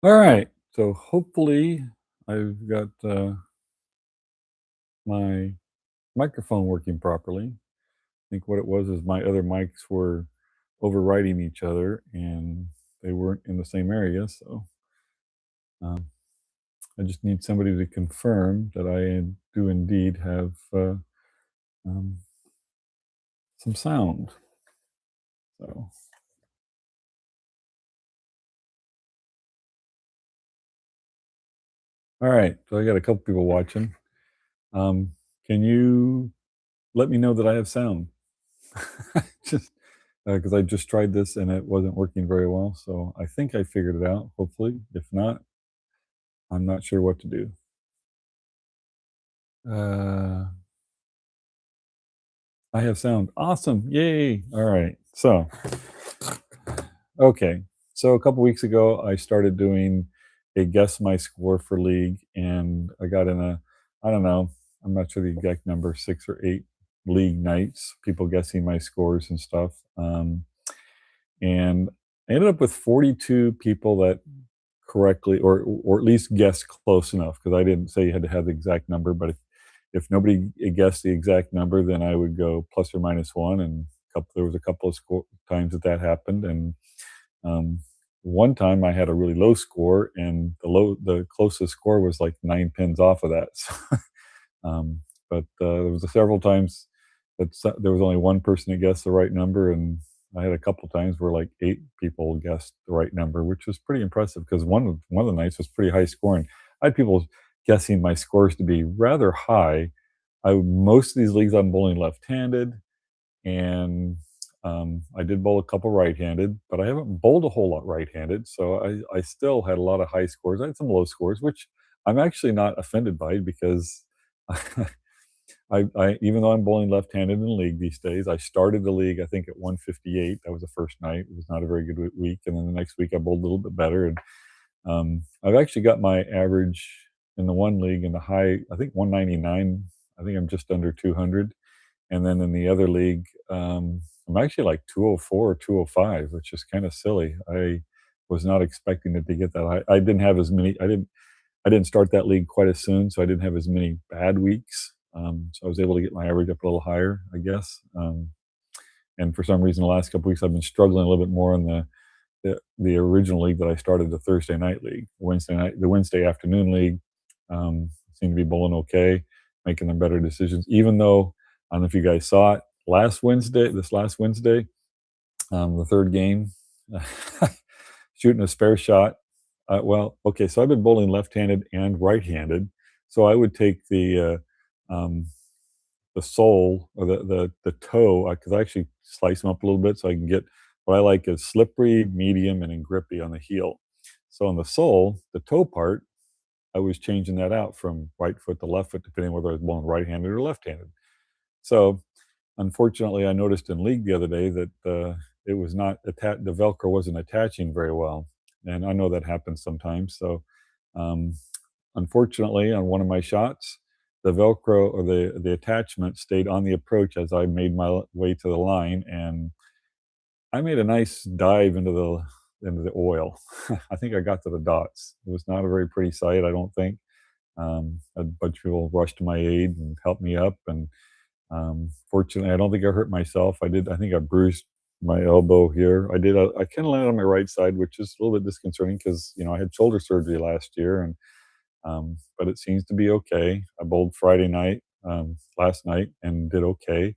All right. So hopefully I've got my microphone working properly. I think what it was is my other mics were overriding each other and they weren't in the same area. So um, I just need somebody to confirm that I do indeed have um, some sound. So, all right. So I got a couple people watching. Um, can you let me know that I have sound? Just because I just tried this and it wasn't working very well. So I think I figured it out, hopefully. If not, I'm not sure what to do. Uh, I have sound. Awesome. Yay. All right. So, okay. So a couple weeks ago, I started doing a guess my score for league, and I got in I don't know, I'm not sure the exact number, 6 or 8 league nights, people guessing my scores and stuff. And I ended up with 42 people that correctly or at least guess close enough because I didn't say you had to have the exact number, but if nobody guessed the exact number, then I would go plus or minus one. And there was a couple of times that happened, and um, one time I had a really low score, and the closest score was like 9 pins off of that. So, but there was several times that there was only one person that guessed the right number, and I had a couple times where like 8 people guessed the right number, which was pretty impressive because one of the nights was pretty high scoring. I had people guessing my scores to be rather high. Most of these leagues I'm bowling left-handed, and I did bowl a couple right-handed, but I haven't bowled a whole lot right-handed, so I still had a lot of high scores. I had some low scores, which I'm actually not offended by because I even though I'm bowling left-handed in the league these days, I started the league I think at 158. That was the first night. It was not a very good week, and then the next week I bowled a little bit better, and I've actually got my average in the one league in the high, I think 199. I think I'm just under 200, and then in the other league, I'm actually like 204 or 205, which is kind of silly. I was not expecting it to get that high. I didn't have as many. I didn't start that league quite as soon, so I didn't have as many bad weeks. So I was able to get my average up a little higher, I guess. And for some reason, the last couple weeks, I've been struggling a little bit more in the original league that I started, the Thursday night league, the Wednesday afternoon league. Seemed to be bowling okay, making the better decisions. Even though I don't know if you guys saw it this last Wednesday, the third game, shooting a spare shot. Well, okay, so I've been bowling left-handed and right-handed, so I would take the sole or the toe because I actually slice them up a little bit so I can get what I like is slippery, medium, and then grippy on the heel. So on the sole, the toe part, I was changing that out from right foot to left foot depending whether I was bowling right-handed or left-handed. So unfortunately, I noticed in league the other day that it was not the Velcro wasn't attaching very well, and I know that happens sometimes. So, um, unfortunately, on one of my shots, the Velcro or the attachment stayed on the approach as I made my way to the line, and I made a nice dive into the oil. I think I got to the dots. It was not a very pretty sight, I don't think. A bunch of people rushed to my aid and helped me up, and fortunately, I don't think I hurt myself. I did. I think I bruised my elbow here. I did. I kind of landed on my right side, which is a little bit disconcerting because I had shoulder surgery last year, and but it seems to be okay. I bowled Friday night, last night, and did okay.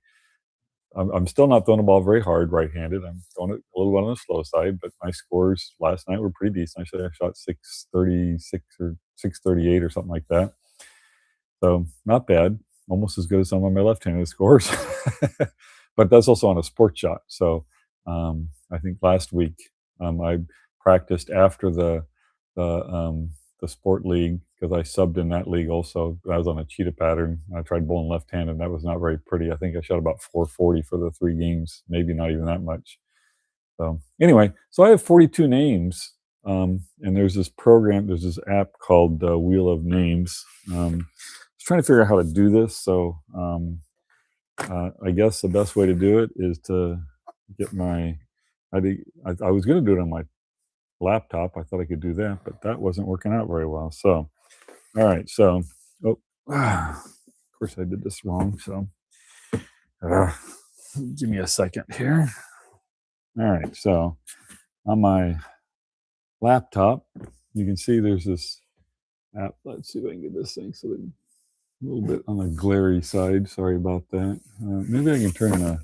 I'm still not throwing the ball very hard right-handed. I'm throwing it a little bit on the slow side, but my scores last night were pretty decent. I shot 636 or 638 or something like that. So not bad, almost as good as some of my left-handed scores. But that's also on a sports shot. So I think last week I practiced after the sport league because I subbed in that league also. I was on a cheetah pattern. I tried bowling left-handed. And that was not very pretty. I think I shot about 440 for the 3 games, maybe not even that much. So anyway, so I have 42 names, and there's this app called Wheel of Names. I was trying to figure out how to do this, so I guess the best way to do it is to get my. I was going to do it on my laptop, I thought I could do that, but that wasn't working out very well. So, all right. So, oh, of course I did this wrong. So, uh, give me a second here. All right. So, on my laptop, you can see there's this app. Let's see if I can get this thing so that a little bit on the glary side. Sorry about that. Maybe I can turn the.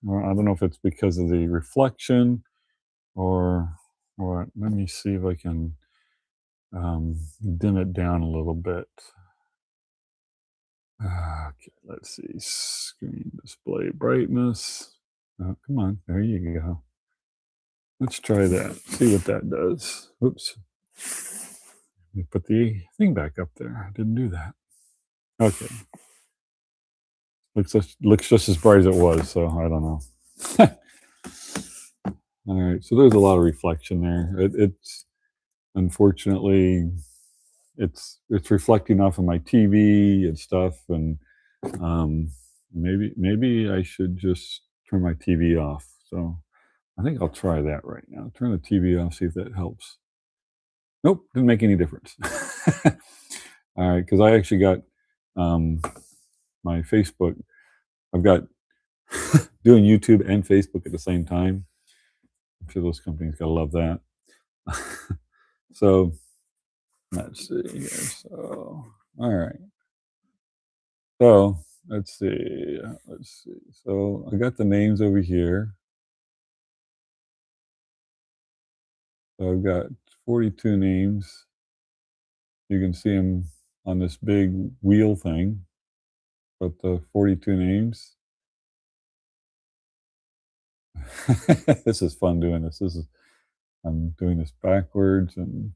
Well, I don't know if it's because of the reflection or what. Let me see if I can dim it down a little bit. Okay, let's see. Screen display brightness. Oh, come on. There you go. Let's try that. See what that does. Oops. Let me put the thing back up there. I didn't do that. Okay. Looks just as bright as it was, so I don't know. All right. So there's a lot of reflection there. It's unfortunately it's reflecting off of my TV and stuff, and maybe I should just turn my TV off. So I think I'll try that right now. Turn the TV off, see if that helps. Nope, didn't make any difference. All right, because I actually got um, my Facebook. I've got doing YouTube and Facebook at the same time. I'm sure those companies gotta love that. So let's see here. So all right. So let's see. Let's see. So I got the names over here. So I've got 42 names. You can see them on this big wheel thing, but the 42 names. This is fun doing this. I'm doing this backwards and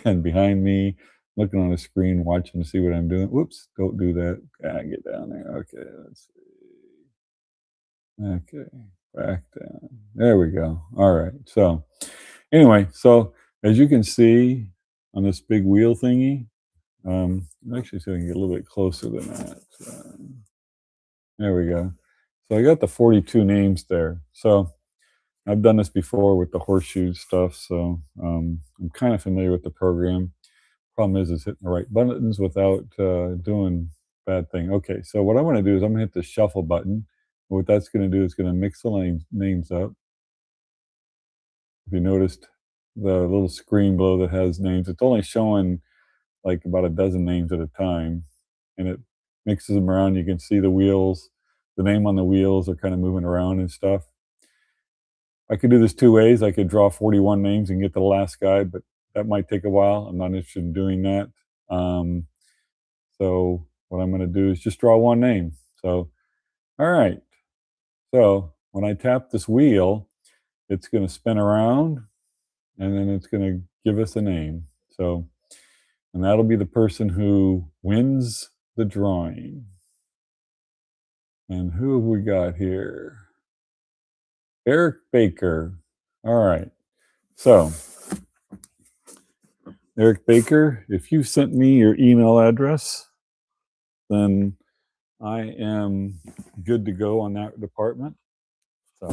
and behind me, looking on the screen, watching to see what I'm doing. Whoops, don't do that. Get down there. Okay, let's see. Okay, back down. There we go. All right. So anyway, so as you can see on this big wheel thingy, actually so I can get a little bit closer than that. There we go. So I got the 42 names there. So I've done this before with the horseshoe stuff, so I'm kind of familiar with the program. Problem is hitting the right buttons without doing bad thing. Okay, so what I'm going to do is I'm going to hit the shuffle button. What that's going to do is going to mix the names up. If you noticed the little screen below that has names, it's only showing like about a dozen names at a time, and it mixes them around. You can see the wheels, the name on the wheels are kind of moving around and stuff. I could do this two ways. I could draw 41 names and get to the last guy, but that might take a while. I'm not interested in doing that. So what I'm going to do is just draw one name. So, all right. So when I tap this wheel, it's going to spin around and then it's going to give us a name. So, and that'll be the person who wins the drawing. And who have we got here? Eric Baker. All right. So, Eric Baker, if you sent me your email address, then I am good to go on that department. So,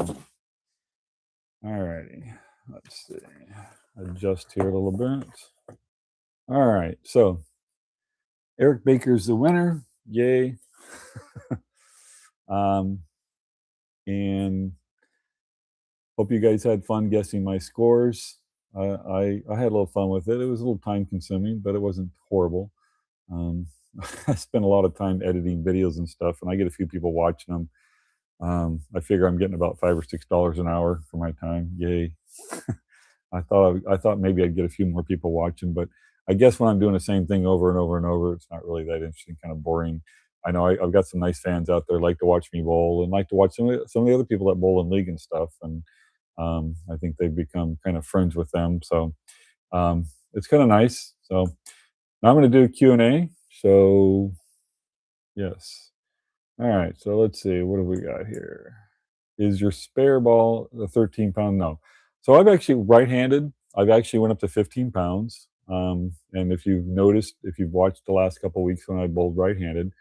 all righty. Let's see. Adjust here a little bit. All right. So, Eric Baker's the winner. Yay. And hope you guys had fun guessing my scores. I had a little fun with it. It was a little time consuming, but it wasn't horrible. I spend a lot of time editing videos and stuff, and I get a few people watching them. I figure I'm getting about $5 or $6 an hour for my time. Yay! I thought maybe I'd get a few more people watching, but I guess when I'm doing the same thing over and over and over, it's not really that interesting. Kind of boring. I know I've got some nice fans out there like to watch me bowl and like to watch some of the other people that bowl in league and stuff, and I think they've become kind of friends with them. So it's kind of nice. So now I'm going to do Q&A. So yes. All right. So let's see. What have we got here? Is your spare ball a 13-pound? No. So I've actually right-handed. I've actually went up to 15 pounds. And if you've noticed, if you've watched the last couple of weeks when I bowled right-handed,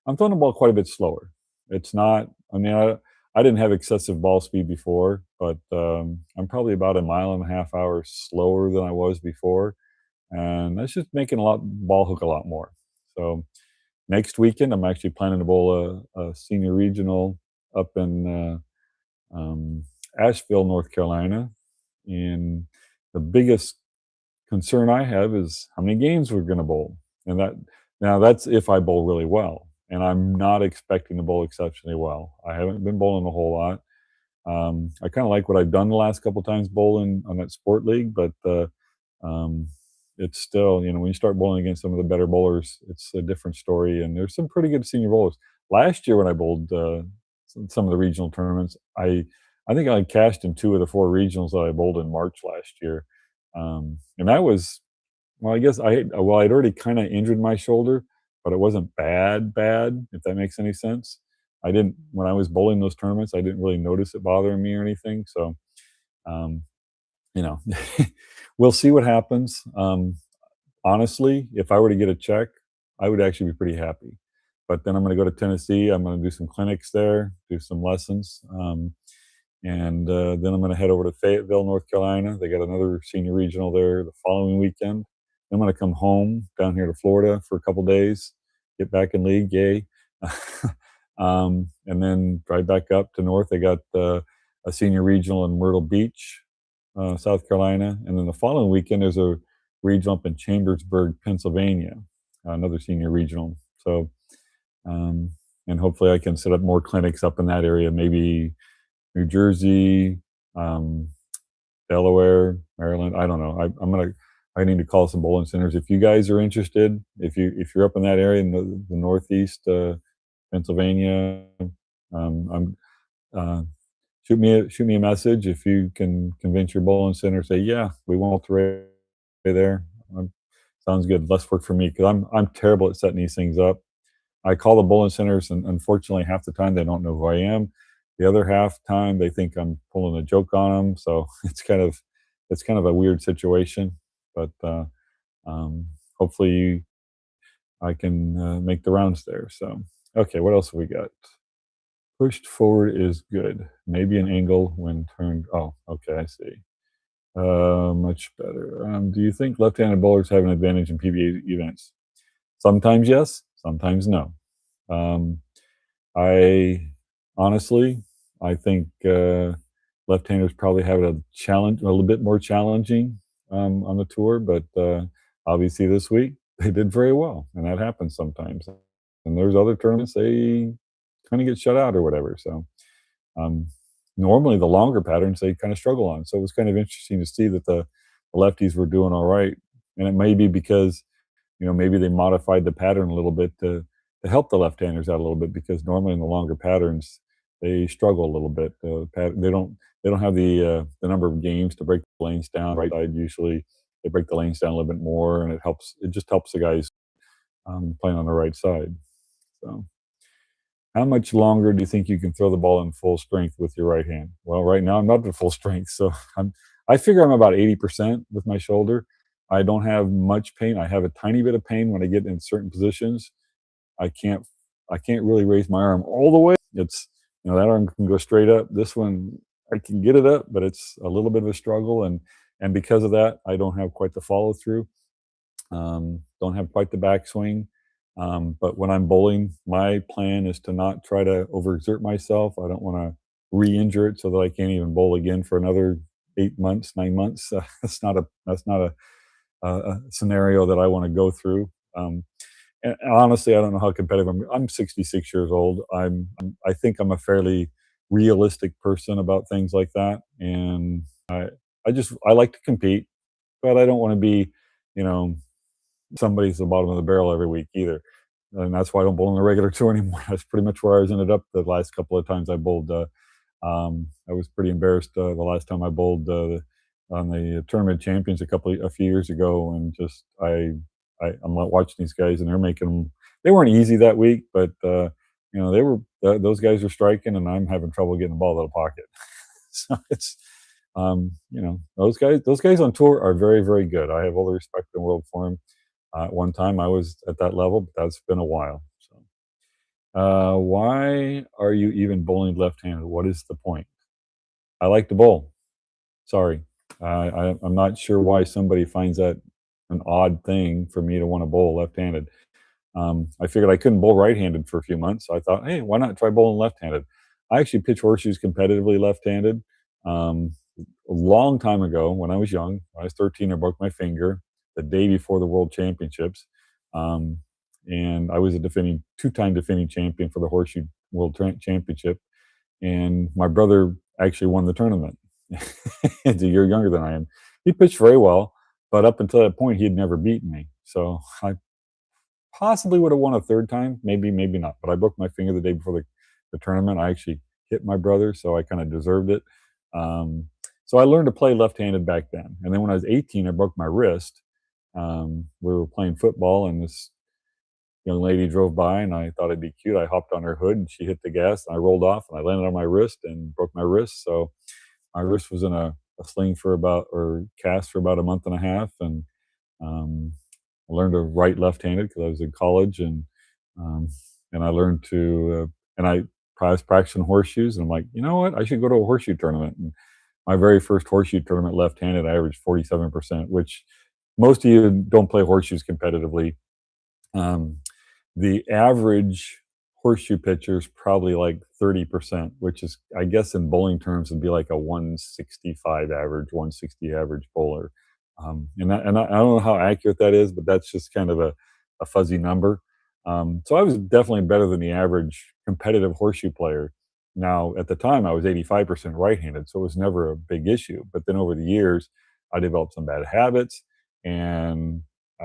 I'm throwing the ball quite a bit slower. It's not. I mean, I didn't have excessive ball speed before, but I'm probably about a mile and a half hour slower than I was before, and that's just making a lot ball hook a lot more. So next weekend, I'm actually planning to bowl a senior regional up in Asheville, North Carolina, and the biggest concern I have is how many games we're going to bowl, and that's if I bowl really well, and I'm not expecting to bowl exceptionally well. I haven't been bowling a whole lot. I kind of like what I've done the last couple times bowling on that sport league, but um, it's still, when you start bowling against some of the better bowlers, it's a different story. And there's some pretty good senior bowlers. Last year when I bowled some of the regional tournaments, I think I cashed in two of the four regionals that I bowled in March last year, and that was, well, I guess I'd already kind of injured my shoulder, but it wasn't bad, if that makes any sense. I didn't When I was bowling those tournaments, I didn't really notice it bothering me or anything. So, um, you know, we'll see what happens. Honestly, if I were to get a check, I would actually be pretty happy. But then I'm going to go to Tennessee. I'm going to do some clinics there, do some lessons, and then I'm going to head over to Fayetteville, North Carolina. They got another senior regional there the following weekend. I'm going to come home down here to Florida for a couple days, get back in league, yay. And then drive back up to North. They got a senior regional in Myrtle Beach, South Carolina. And then the following weekend, there's a regional up in Chambersburg, Pennsylvania, another senior regional. So, um, and hopefully I can set up more clinics up in that area, maybe New Jersey, um, Delaware, Maryland. I don't know. I need to call some bowling centers. If you guys are interested, if you're up in that area in the Northeast, Pennsylvania, I'm shoot me a message if you can convince your bowling center. Say, yeah, we want to right there. Sounds good. Less work for me because I'm terrible at setting these things up. I call the bowling centers, and unfortunately, half the time they don't know who I am. The other half time they think I'm pulling a joke on them. So it's kind of a weird situation. But um, hopefully, I can make the rounds there. So okay, what else have we got? Pushed forward is good. Maybe an angle when turned. Oh, okay, I see. Much better. Do you think left-handed bowlers have an advantage in PBA events? Sometimes yes, sometimes no. Um, I honestly, I think left-handers probably have a little bit more challenging on the tour, but obviously this week they did very well, and that happens sometimes. And there's other tournaments they kind of get shut out or whatever. So um, normally the longer patterns they kind of struggle on. So it was kind of interesting to see that the lefties were doing all right, and it may be because maybe they modified the pattern a little bit to help the left-handers out a little bit because normally in the longer patterns they struggle a little bit. They don't have the number of games to break the lanes down. Right side usually they break the lanes down a little bit more, and it just helps the guys playing on the right side. So, how much longer do you think you can throw the ball in full strength with your right hand? Well, right now I'm not at full strength, so I figure I'm about 80% with my shoulder. I don't have much pain. I have a tiny bit of pain when I get in certain positions. I can't I can't really raise my arm all the way. It's that arm can go straight up. This one I can get it up, but it's a little bit of a struggle, and because of that, I don't have quite the follow through. Don't have quite the backswing. But when I'm bowling, my plan is to not try to overexert myself. I don't want to re-injure it so that I can't even bowl again for another 8 months, 9 months. That's not a scenario that I want to go through. And honestly, I don't know how competitive I'm 66 years old. I think I'm a fairly realistic person about things like that, and I like to compete, but I don't want to be, you know, somebody's the bottom of the barrel every week either. And that's why I don't bowl in the regular tour anymore. That's pretty much where I was ended up the last couple of times I bowled. I was pretty embarrassed the last time I bowled on the tournament champions a few years ago, and just I'm watching these guys and they're making them. They weren't easy that week, but they were those guys are striking, and I'm having trouble getting the ball out of the pocket. So it's those guys on tour are very, very good. I have all the respect in the world for them. At one time, I was at that level, but that's been a while. So, Why are you even bowling left-handed? What is the point? I like to bowl. Sorry. I'm not sure why somebody finds that an odd thing for me to want to bowl left-handed. I figured I couldn't bowl right-handed for a few months. So I thought, hey, why not try bowling left-handed? I actually pitch horseshoes competitively left-handed. A long time ago, when I was young, when I was 13, I broke my finger the day before the World Championships, um, and I was a defending two-time defending champion for the Horseshoe Championship. And my brother actually won the tournament. He's a year younger than I am. He pitched very well, but up until that point, he had never beaten me. So I possibly would have won a third time, maybe, maybe not. But I broke my finger the day before the tournament. I actually hit my brother, so I kind of deserved it. Um, so I learned to play left-handed back then. And then when I was 18, I broke my wrist. We were playing football, and this young lady drove by, and I thought it'd be cute. I hopped on her hood, and she hit the gas, and I rolled off, and I landed on my wrist and broke my wrist. So my wrist was in a sling for about, or cast for about a month and a half, and um, I learned to write left-handed because I was in college, um, and I learned to, and I was practicing horseshoes, and I'm like, you know what? I should go to a horseshoe tournament. And my very first horseshoe tournament left-handed, I averaged 47%, which most of you don't play horseshoes competitively. Um, the average horseshoe pitcher is probably like 30%, which is, I guess, in bowling terms, would be like a 165 average, 160 average bowler. And I don't know how accurate that is, but that's just kind of a fuzzy number. So I was definitely better than the average competitive horseshoe player. Now, at the time, I was 85% right handed, so it was never a big issue. But then over the years, I developed some bad habits, and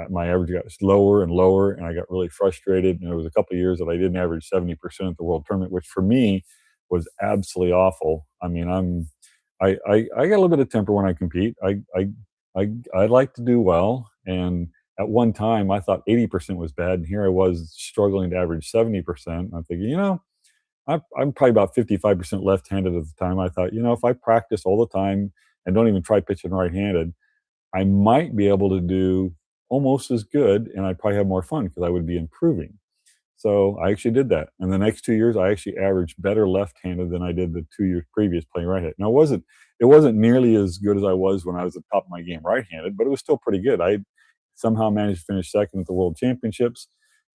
my average got lower and lower, and I got really frustrated. And there was a couple of years that I didn't average 70% at the world tournament, which for me was absolutely awful. I mean, I got a little bit of temper when I compete. I like to do well, and at one time I thought 80% was bad, and here I was struggling to average 70%. I'm thinking, I'm probably about 55% left-handed at the time. I thought, if I practice all the time and don't even try pitching right-handed, I might be able to do almost as good, and I'd probably have more fun because I would be improving. So I actually did that. And the next 2 years, I actually averaged better left-handed than I did the 2 years previous playing right-handed. Now, it wasn't nearly as good as I was when I was at the top of my game right-handed, but it was still pretty good. I somehow managed to finish second at the World Championships.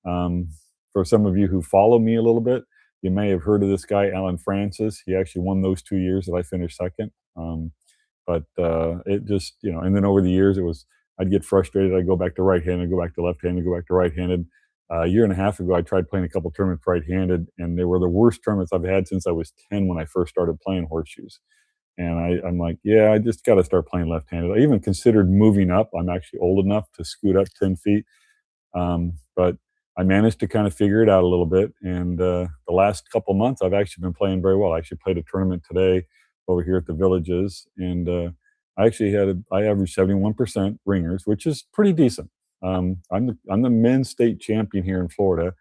Um, for some of you who follow me a little bit, you may have heard of this guy, Alan Francis. He actually won those 2 years that I finished second. But it just, and then over the years, I'd get frustrated. I'd go back to right-handed, go back to left-handed, go back to right-handed. A year and a half ago, I tried playing a couple tournaments right-handed, and they were the worst tournaments I've had since I was 10 when I first started playing horseshoes. And I'm like, yeah, I just got to start playing left-handed. I even considered moving up. I'm actually old enough to scoot up 10 feet. But I managed to kind of figure it out a little bit. And the last couple months, I've actually been playing very well. I actually played a tournament today over here at the Villages, and I averaged 71% ringers, which is pretty decent. I'm the men's state champion here in Florida,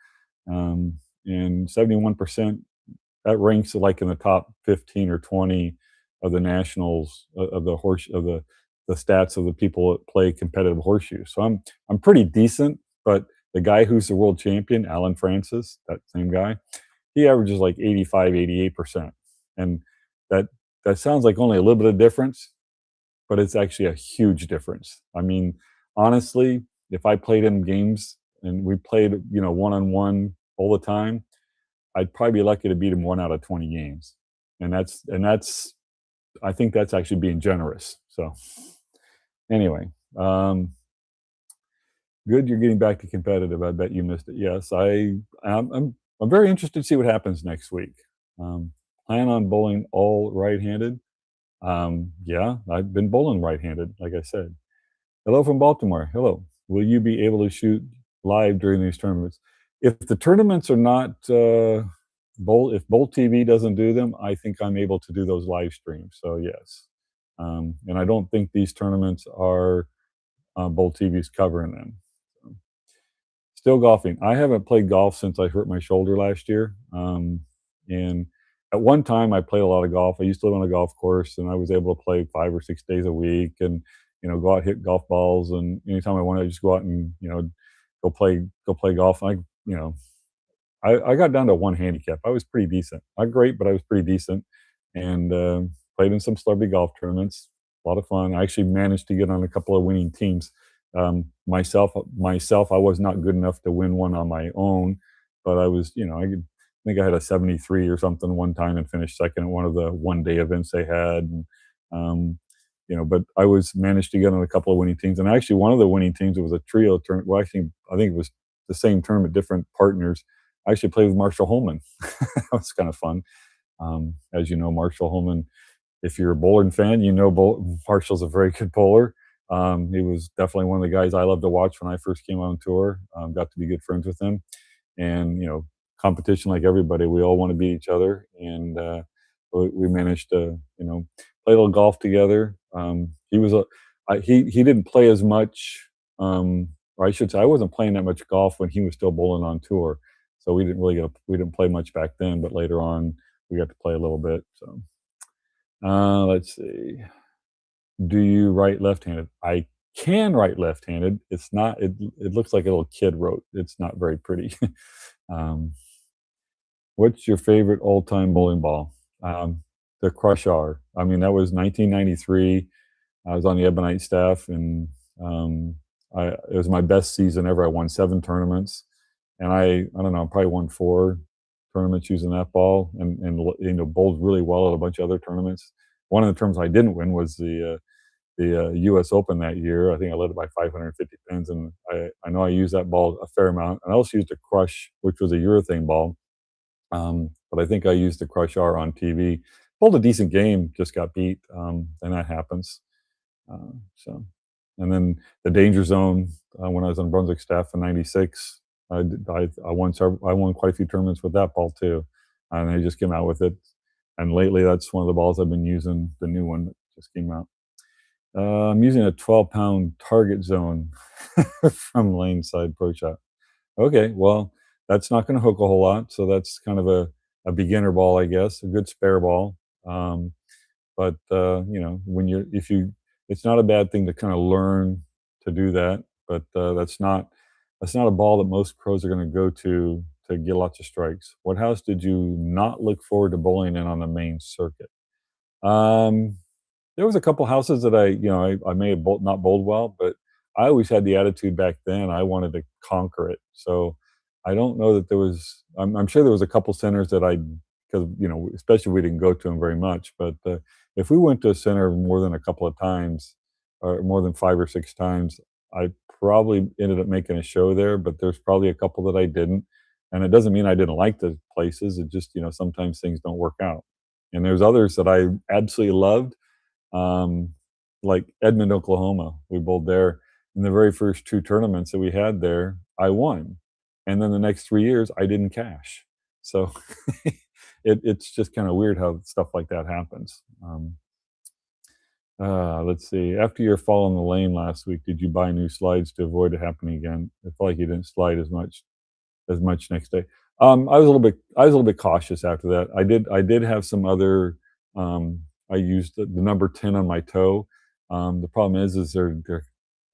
and 71%, that ranks like in the top 15 or 20 of the nationals, of the stats of the people that play competitive horseshoes. So I'm pretty decent, but the guy who's the world champion, Alan Francis, that same guy, he averages like 85, 88%. And that that sounds like only a little bit of difference, but it's actually a huge difference. I mean, honestly, if I played him games and we played, one on one all the time, I'd probably be lucky to beat him 1 out of 20 games. And that's I think that's actually being generous. So anyway, good you're getting back to competitive. I bet you missed it. Yes, I'm very interested to see what happens next week. Um, Plan on bowling all right-handed. Yeah, I've been bowling right-handed, like I said. Hello from Baltimore. Hello. Will you be able to shoot live during these tournaments? If the tournaments are not if Bolt TV doesn't do them, I think I'm able to do those live streams. So yes, and I don't think these tournaments are Bolt TV's covering them. So, still golfing. I haven't played golf since I hurt my shoulder last year. And at one time, I played a lot of golf. I used to live on a golf course, and I was able to play 5 or 6 days a week, and go out hit golf balls. And anytime I wanted to just go out and go play golf. I you know I got down to one handicap. I was pretty decent. Not great, but I was pretty decent, and played in some celebrity golf tournaments. A lot of fun. I actually managed to get on a couple of winning teams. Myself, I was not good enough to win one on my own, but I was, I think I had a 73 or something one time and finished second at one of the one day events they had. And, um, but I was managed to get on a couple of winning teams. And actually, one of the winning teams, it was a trio tournament. Well, actually, I think it was the same tournament, different partners. I actually played with Marshall Holman. That was kind of fun. As you know, Marshall Holman, if you're a bowling fan, Marshall's a very good bowler. He was definitely one of the guys I loved to watch when I first came on tour. Got to be good friends with him, and competition like everybody, we all want to beat each other, and we managed to play a little golf together. He didn't play as much, or I should say, I wasn't playing that much golf when he was still bowling on tour, so we didn't play much back then. But later on, we got to play a little bit. So let's see. Do you write left-handed? I can write left-handed. It's not. It looks like a little kid wrote. It's not very pretty. um, what's your favorite all-time bowling ball? The Crush R. I mean, that was 1993. I was on the Ebonite staff, and um, it was my best season ever. I won 7 tournaments, and I don't know, I probably won 4 tournaments using that ball, and bowled really well at a bunch of other tournaments. One of the tournaments I didn't win was the U.S. Open that year. I think I led it by 550 pins, and I know I used that ball a fair amount. And I also used a Crush, which was a urethane ball, but I think I used the Crush R on TV. Bowled a decent game, just got beat, and that happens. So, and then the Danger Zone when I was on Brunswick staff in '96, I won quite a few tournaments with that ball too, and they just came out with it. And lately, that's one of the balls I've been using, the new one that just came out. I'm using a 12-pound Target Zone from Laneside Pro Shop. Okay, well, that's not gonna hook a whole lot, so that's kind of a beginner ball, I guess, a good spare ball. Um, but, when you if you it's not a bad thing to kinda learn to do that, but, that's not a ball that most pros are gonna go to get lots of strikes. What house did you not look forward to bowling in on the main circuit? Um there was a couple houses that I may have not bowled well, but I always had the attitude back then I wanted to conquer it. So I don't know that there was. I'm sure there was a couple centers that because especially if we didn't go to them very much. But if we went to a center more than a couple of times, or more than 5 or 6 times, I probably ended up making a show there. But there's probably a couple that I didn't, and it doesn't mean I didn't like the places. It just sometimes things don't work out. And there's others that I absolutely loved, um, like Edmond, Oklahoma. We bowled there in the very first 2 tournaments that we had there. I won, and then the next 3 years I didn't cash. So it's just kind of weird how stuff like that happens. Let's see. After your fall in the lane last week, did you buy new slides to avoid it happening again? I felt like you didn't slide as much next day. I was a little bit cautious after that. I did have some other. I used the number 10 on my toe. The problem is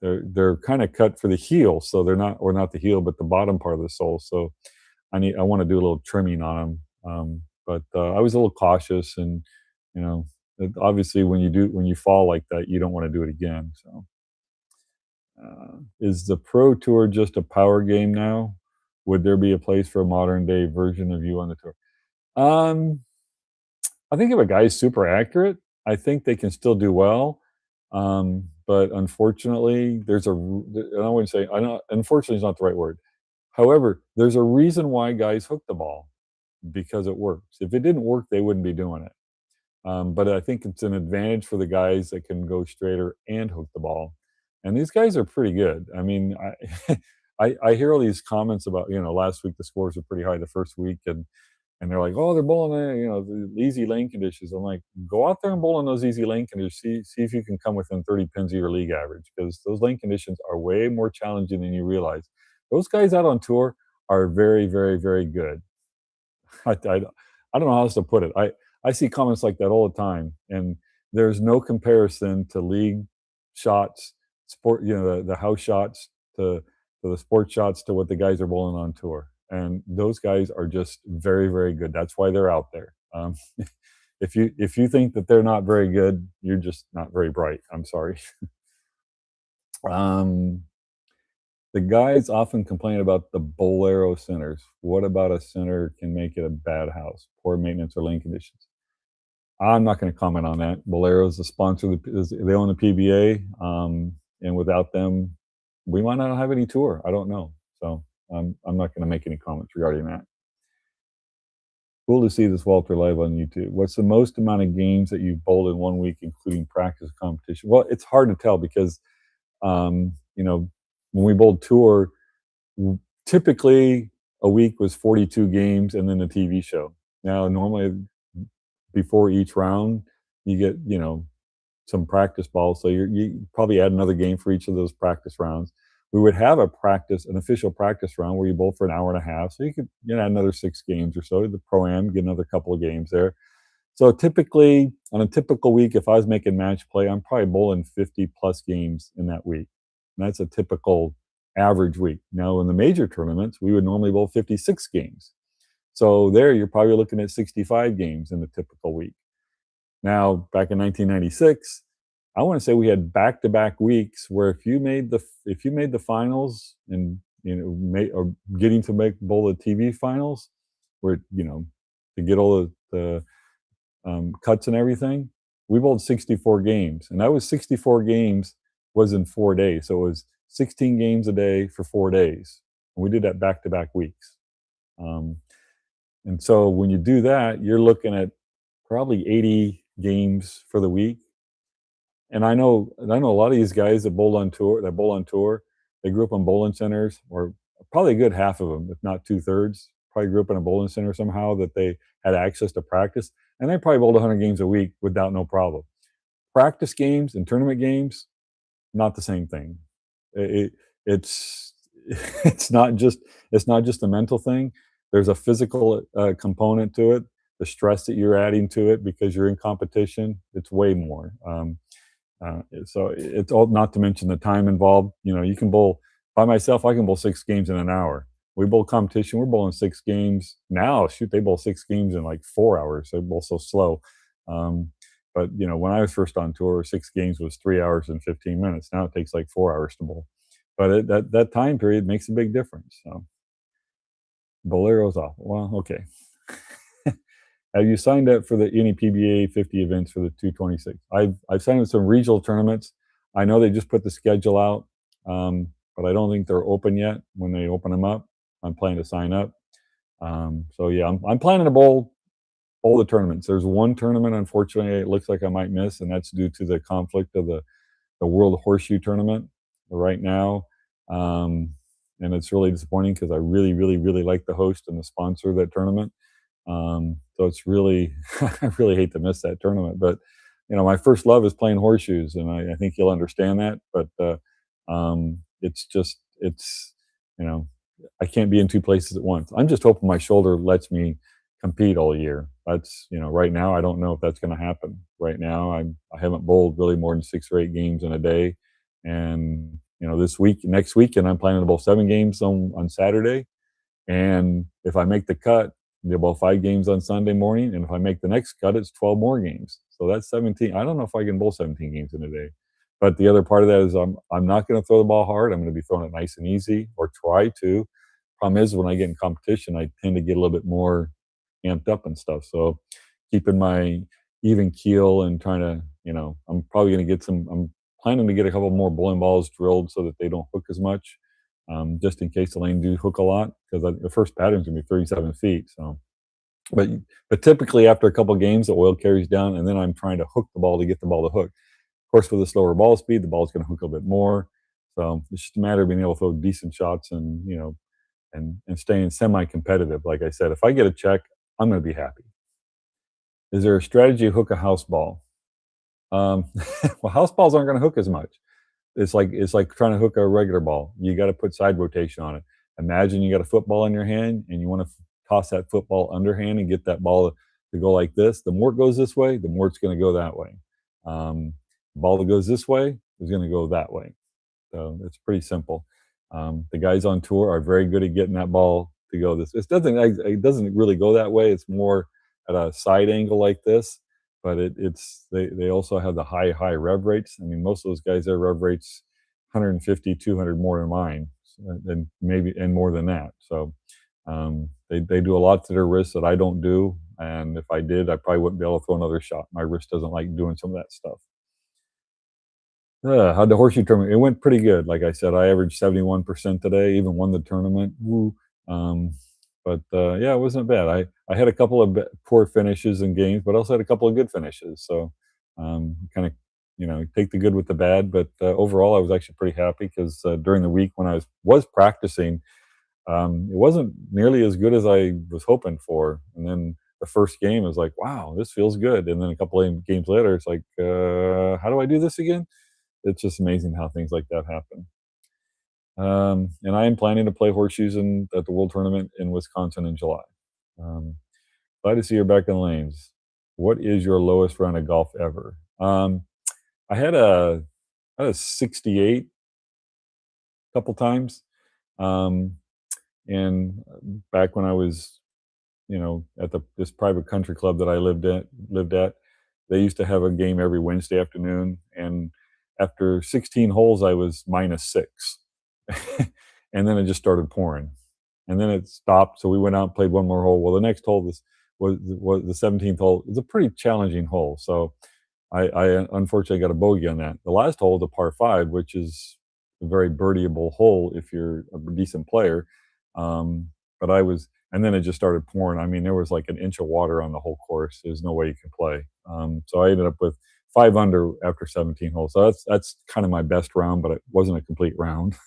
they're kind of cut for the heel, so they're not, or not the heel, but the bottom part of the sole. So I want to do a little trimming on them. But I was a little cautious, and you know, obviously when you fall like that, you don't want to do it again. So is the Pro Tour just a power game now? Would there be a place for a modern day version of you on the tour? Um, I think if a guy's super accurate, I think they can still do well. But unfortunately, and I wouldn't say, I don't, unfortunately is not the right word. However, there's a reason why guys hook the ball, because it works. If it didn't work, they wouldn't be doing it. But I think it's an advantage for the guys that can go straighter and hook the ball. And these guys are pretty good. I mean, I hear all these comments about, last week the scores were pretty high the first week, and they're like, oh, they're bowling, the easy lane conditions. I'm like, go out there and bowl in those easy lane conditions. See if you can come within 30 pins of your league average, because those lane conditions are way more challenging than you realize. Those guys out on tour are very, very, very good. I don't know how else to put it. I see comments like that all the time, and there's no comparison to league shots, sport, the house shots to the sport shots to what the guys are bowling on tour. and those guys are just very, very good. That's why they're out there. If you think that they're not very good, you're just not very bright. I'm sorry. Um, the guys often complain about the Bolero centers. What about a center can make it a bad house, poor maintenance or lane conditions? I'm not going to comment on that. Bolero is the sponsor. They own the PBA, and without them, we might not have any tour. I don't know. So I'm not going to make any comments regarding that. Cool to see this Walter live on YouTube. What's the most amount of games that you've bowled in one week, including practice competition? Well, it's hard to tell because, you know, when we bowled tour, typically a week was 42 games and then a TV show. Now, normally before each round, you get, some practice balls. So you probably add another game for each of those practice rounds. We would have an official practice round where you bowl for an hour and a half. So you could, add another 6 games or so. The pro-am, get another couple of games there. So typically, on a typical week, if I was making match play, I'm probably bowling 50 plus games in that week. And that's a typical average week. Now, in the major tournaments, we would normally bowl 56 games. So there, you're probably looking at 65 games in a typical week. Now, back in 1996, I want to say we had back-to-back weeks where if you made the finals and or getting to make bowl the TV finals, where to get all the cuts and everything, we bowled 64 games, and that was 64 games was in 4 days, so it was 16 games a day for 4 days, and we did that back-to-back weeks. And so when you do that, you're looking at probably 80 games for the week. And I know a lot of these guys that bowl on tour, they grew up on bowling centers, or probably a good half of them, if not 2/3, probably grew up in a bowling center somehow that they had access to practice, and they probably bowled 100 games a week without no problem. Practice games and tournament games, not the same thing. It, it's it's not just a mental thing. There's a physical component to it. The stress that you're adding to it because you're in competition, it's way more. So it's all, not to mention the time involved. You can bowl by myself. I can bowl 6 games in an hour. We bowl competition. We're bowling 6 games now. Shoot, they bowl 6 games in like 4 hours. They bowl so slow. But when I was first on tour, 6 games was 3 hours and 15 minutes. Now it takes like 4 hours to bowl. But that time period makes a big difference. So Bolero's off. Well, okay. Have you signed up for any PBA 50 events for the 226? I've signed up some regional tournaments. I know they just put the schedule out, but I don't think they're open yet. When they open them up, I'm planning to sign up. So yeah, I'm planning to bowl all the tournaments. There's one tournament, unfortunately, it looks like I might miss, and that's due to the conflict of the World Horseshoe Tournament right now. And it's really disappointing because I really, really, really like the host and the sponsor of that tournament. So it's really, I really hate to miss that tournament. But my first love is playing horseshoes, and I think you'll understand that. But it's I can't be in two places at once. I'm just hoping my shoulder lets me compete all year. That's right now I don't know if that's going to happen. Right now I haven't bowled really more than 6 or 8 games in a day, and next weekend I'm planning to bowl 7 games on Saturday, and if I make the cut, they'll bowl 5 games on Sunday morning, and if I make the next cut, it's 12 more games. So that's 17. I don't know if I can bowl 17 games in a day. But the other part of that is I'm not going to throw the ball hard. I'm going to be throwing it nice and easy, or try to. Problem is, when I get in competition, I tend to get a little bit more amped up and stuff. So keeping my even keel and trying to, I'm probably going to I'm planning to get a couple more bowling balls drilled so that they don't hook as much. Just in case the lane do hook a lot, because the first pattern is going to be 37 feet. So, but typically after a couple of games, the oil carries down, and then I'm trying to hook the ball to get the ball to hook. Of course, with a slower ball speed, the ball is going to hook a little bit more. So it's just a matter of being able to throw decent shots and and staying semi-competitive. Like I said, if I get a check, I'm going to be happy. Is there a strategy to hook a house ball? Well, house balls aren't going to hook as much. It's like trying to hook a regular ball. You got to put side rotation on it. Imagine you got a football in your hand and you want to toss that football underhand and get that ball to go like this. The more it goes this way, the more it's going to go that way. The ball that goes this way is going to go that way. So it's pretty simple. The guys on tour are very good at getting that ball to go this. It doesn't really go that way. It's more at a side angle like this, but they also have the high rev rates. I mean, most of those guys, their rev rates 150, 200 more than mine, and maybe and more than that. So they do a lot to their wrists that I don't do, and if I did, I probably wouldn't be able to throw another shot. My wrist doesn't like doing some of that stuff. How'd the horseshoe tournament? It went pretty good. Like I said, I averaged 71% today, even won the tournament. Woo. Um, but yeah, it wasn't bad. I had a couple of poor finishes in games, but also had a couple of good finishes. So kind of, take the good with the bad. But overall, I was actually pretty happy because during the week when I was practicing, it wasn't nearly as good as I was hoping for. And then the first game was like, wow, this feels good. And then a couple of games later, it's like, how do I do this again? It's just amazing how things like that happen. And I am planning to play horseshoes at the World Tournament in Wisconsin in July. Um, Glad to see you're back in the lanes. What is your lowest round of golf ever? I had a 68 a couple times, um, and back when I was, at this private country club that I lived at, they used to have a game every Wednesday afternoon, and after 16 holes, I was -6, and then it just started pouring, and then it stopped. So we went out and played one more hole. Well, the next hole was the 17th hole. It's a pretty challenging hole, so I unfortunately got a bogey on that. The last hole, the par five, which is a very birdieable hole if you're a decent player. But and then it just started pouring. I mean, there was like an inch of water on the whole course. There's no way you can play. So I ended up with 5 under after 17 holes. So that's kind of my best round, but it wasn't a complete round.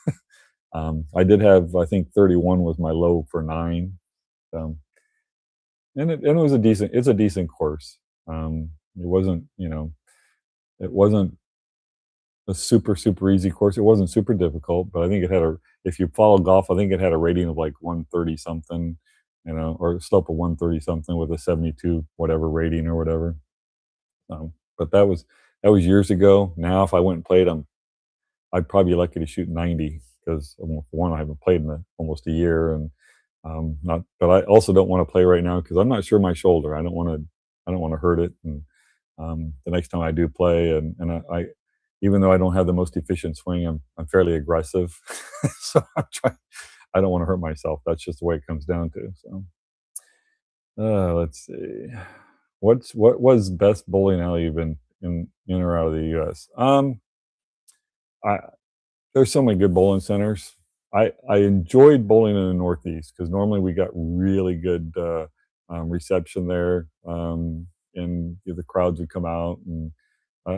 I did have, I think 31 was my low for 9. Um, and it was it's a decent course. It wasn't, it wasn't a super easy course. It wasn't super difficult, but I think if you follow golf, I think it had a rating of like 130 something, or a slope of 130 something with a 72 whatever rating or whatever. But that was years ago. Now, if I went and played them, I'd probably be lucky to shoot 90 because, well, for one, I haven't played in almost a year, and not. But I also don't want to play right now because I'm not sure my shoulder. I don't want to. I don't want to hurt it. And the next time I do play, and I even though I don't have the most efficient swing, I'm fairly aggressive. So I'm trying. I don't want to hurt myself. That's just the way it comes down to. So let's see. What was best bowling alley you've been in or out of the U.S.? I There's so many good bowling centers. I enjoyed bowling in the Northeast because normally we got really good reception there, and the crowds would come out, and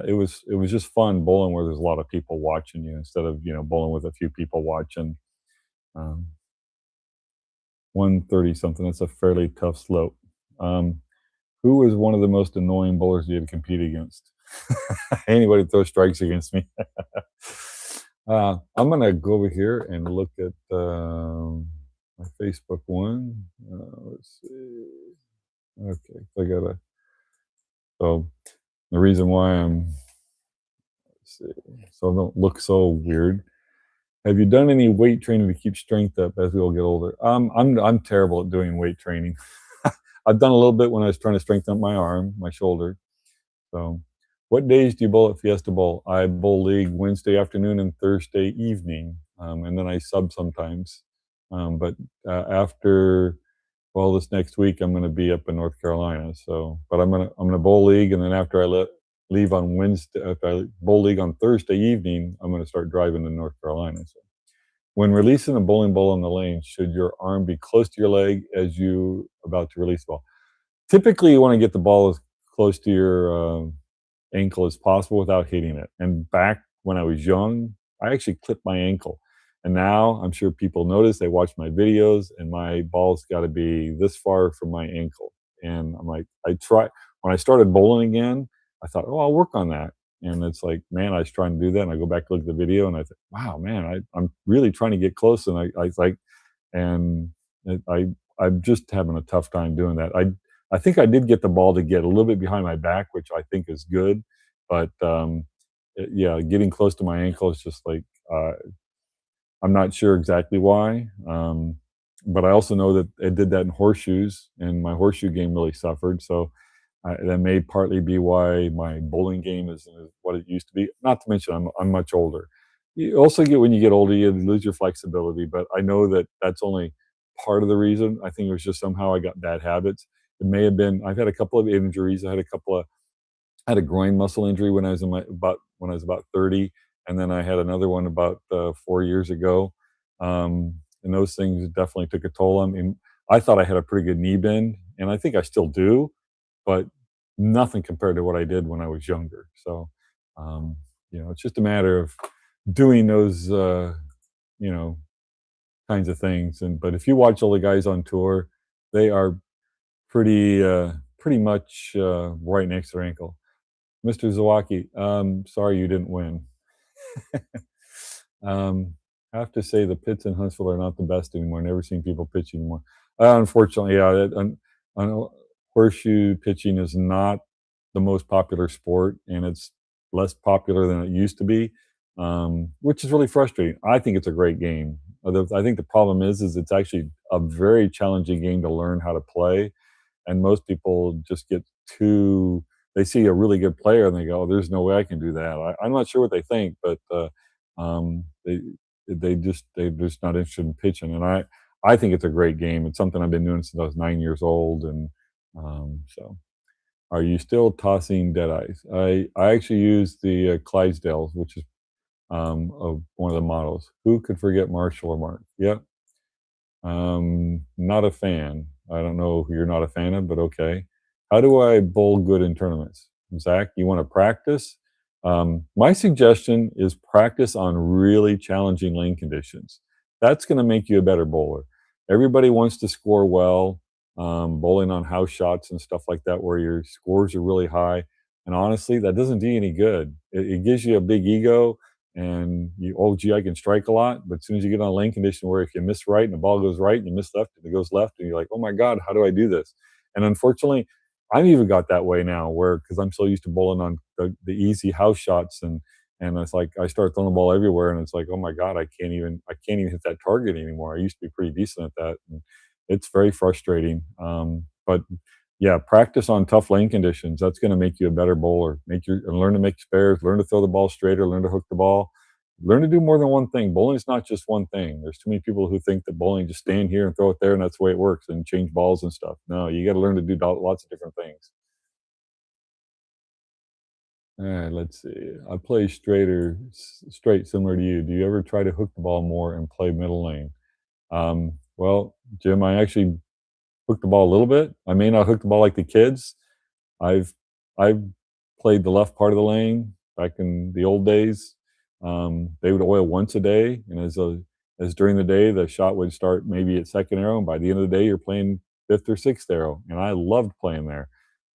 it was just fun bowling where there's a lot of people watching you instead of bowling with a few people watching. Um, 130 something. That's a fairly tough slope. Um, who was one of the most annoying bowlers you had to compete against? Anybody throw strikes against me? I'm gonna go over here and look at my Facebook one. Let's see. Okay, I gotta. So the reason why let's see, so I don't look so weird. Have you done any weight training to keep strength up as we all get older? I'm terrible at doing weight training. I've done a little bit when I was trying to strengthen up my arm, my shoulder. So, what days do you bowl at Fiesta Bowl? I bowl league Wednesday afternoon and Thursday evening, and then I sub sometimes. But after this next week I'm going to be up in North Carolina. So, but I'm gonna bowl league, and then after leave on Wednesday, if I bowl league on Thursday evening, I'm going to start driving to North Carolina. So, when releasing a bowling ball on the lane, should your arm be close to your leg as you about to release the ball? Typically, you want to get the ball as close to your ankle as possible without hitting it. And back when I was young, I actually clipped my ankle. And now I'm sure people notice, they watch my videos, and my ball's got to be this far from my ankle. And I'm like, when I started bowling again, I thought, oh, I'll work on that. And it's like, man, I was trying to do that. And I go back to look at the video, and I think, wow, man, I'm really trying to get close. And I like, and I'm just having a tough time doing that. I think I did get the ball to get a little bit behind my back, which I think is good. But yeah, getting close to my ankle is just like I'm not sure exactly why. but I also know that I did that in horseshoes, and my horseshoe game really suffered. So that may partly be why my bowling game isn't what it used to be. Not to mention, I'm much older. You also get when you get older, you lose your flexibility. But I know that that's only part of the reason. I think it was just somehow I got bad habits. It may have been. I've had a couple of injuries. I had a groin muscle injury when I was in my about when I was about 30, and then I had another one about 4 years ago. And those things definitely took a toll on me. I thought I had a pretty good knee bend, and I think I still do, but nothing compared to what I did when I was younger. So, um, it's just a matter of doing those, you know, kinds of things. And but if you watch all the guys on tour, they are pretty much right next to their ankle. Mr. Zawaki, sorry you didn't win. I have to say the pits in Huntsville are not the best anymore. Never seen people pitch anymore. Unfortunately, yeah, horseshoe pitching is not the most popular sport, and it's less popular than it used to be, which is really frustrating. I think it's a great game. I think the problem is it's actually a very challenging game to learn how to play, and most people just get too they see a really good player and they go, "Oh, there's no way I can do that." I'm not sure what they think, but um, they they're just not interested in pitching. And I think it's a great game. It's something I've been doing since I was 9 years old, and so. Are you still tossing dead eyes? I actually use the Clydesdales, which is of one of the models. Who could forget Marshall or Mark? Yep. Not a fan. I don't know who you're not a fan of, but okay. How do I bowl good in tournaments? Zach, you want to practice? My suggestion is practice on really challenging lane conditions. That's going to make you a better bowler. Everybody wants to score well, bowling on house shots and stuff like that, where your scores are really high. And honestly, that doesn't do you any good. It gives you a big ego, and oh gee, I can strike a lot. But as soon as you get on a lane condition where if you miss right and the ball goes right and you miss left and it goes left, and you're like, oh my God, how do I do this? And unfortunately, I've even got that way now, where because I'm so used to bowling on the easy house shots, and it's like I start throwing the ball everywhere, and it's like, oh my God, I can't even hit that target anymore. I used to be pretty decent at that, and it's very frustrating. But yeah, practice on tough lane conditions. That's going to make you a better bowler. And learn to make spares, learn to throw the ball straighter, learn to hook the ball, learn to do more than one thing. Bowling is not just one thing. There's too many people who think that bowling just stand here and throw it there and that's the way it works and change balls and stuff. No, you got to learn to do lots of different things. All right, let's see. I play straight, similar to you. Do you ever try to hook the ball more and play middle lane? Well, Jim, I actually hook the ball a little bit. I may not hook the ball like the kids. I've I've played the left part of the lane back in the old days. They would oil once a day, and as during the day, the shot would start maybe at second arrow, and by the end of the day, you're playing fifth or sixth arrow, and I loved playing there.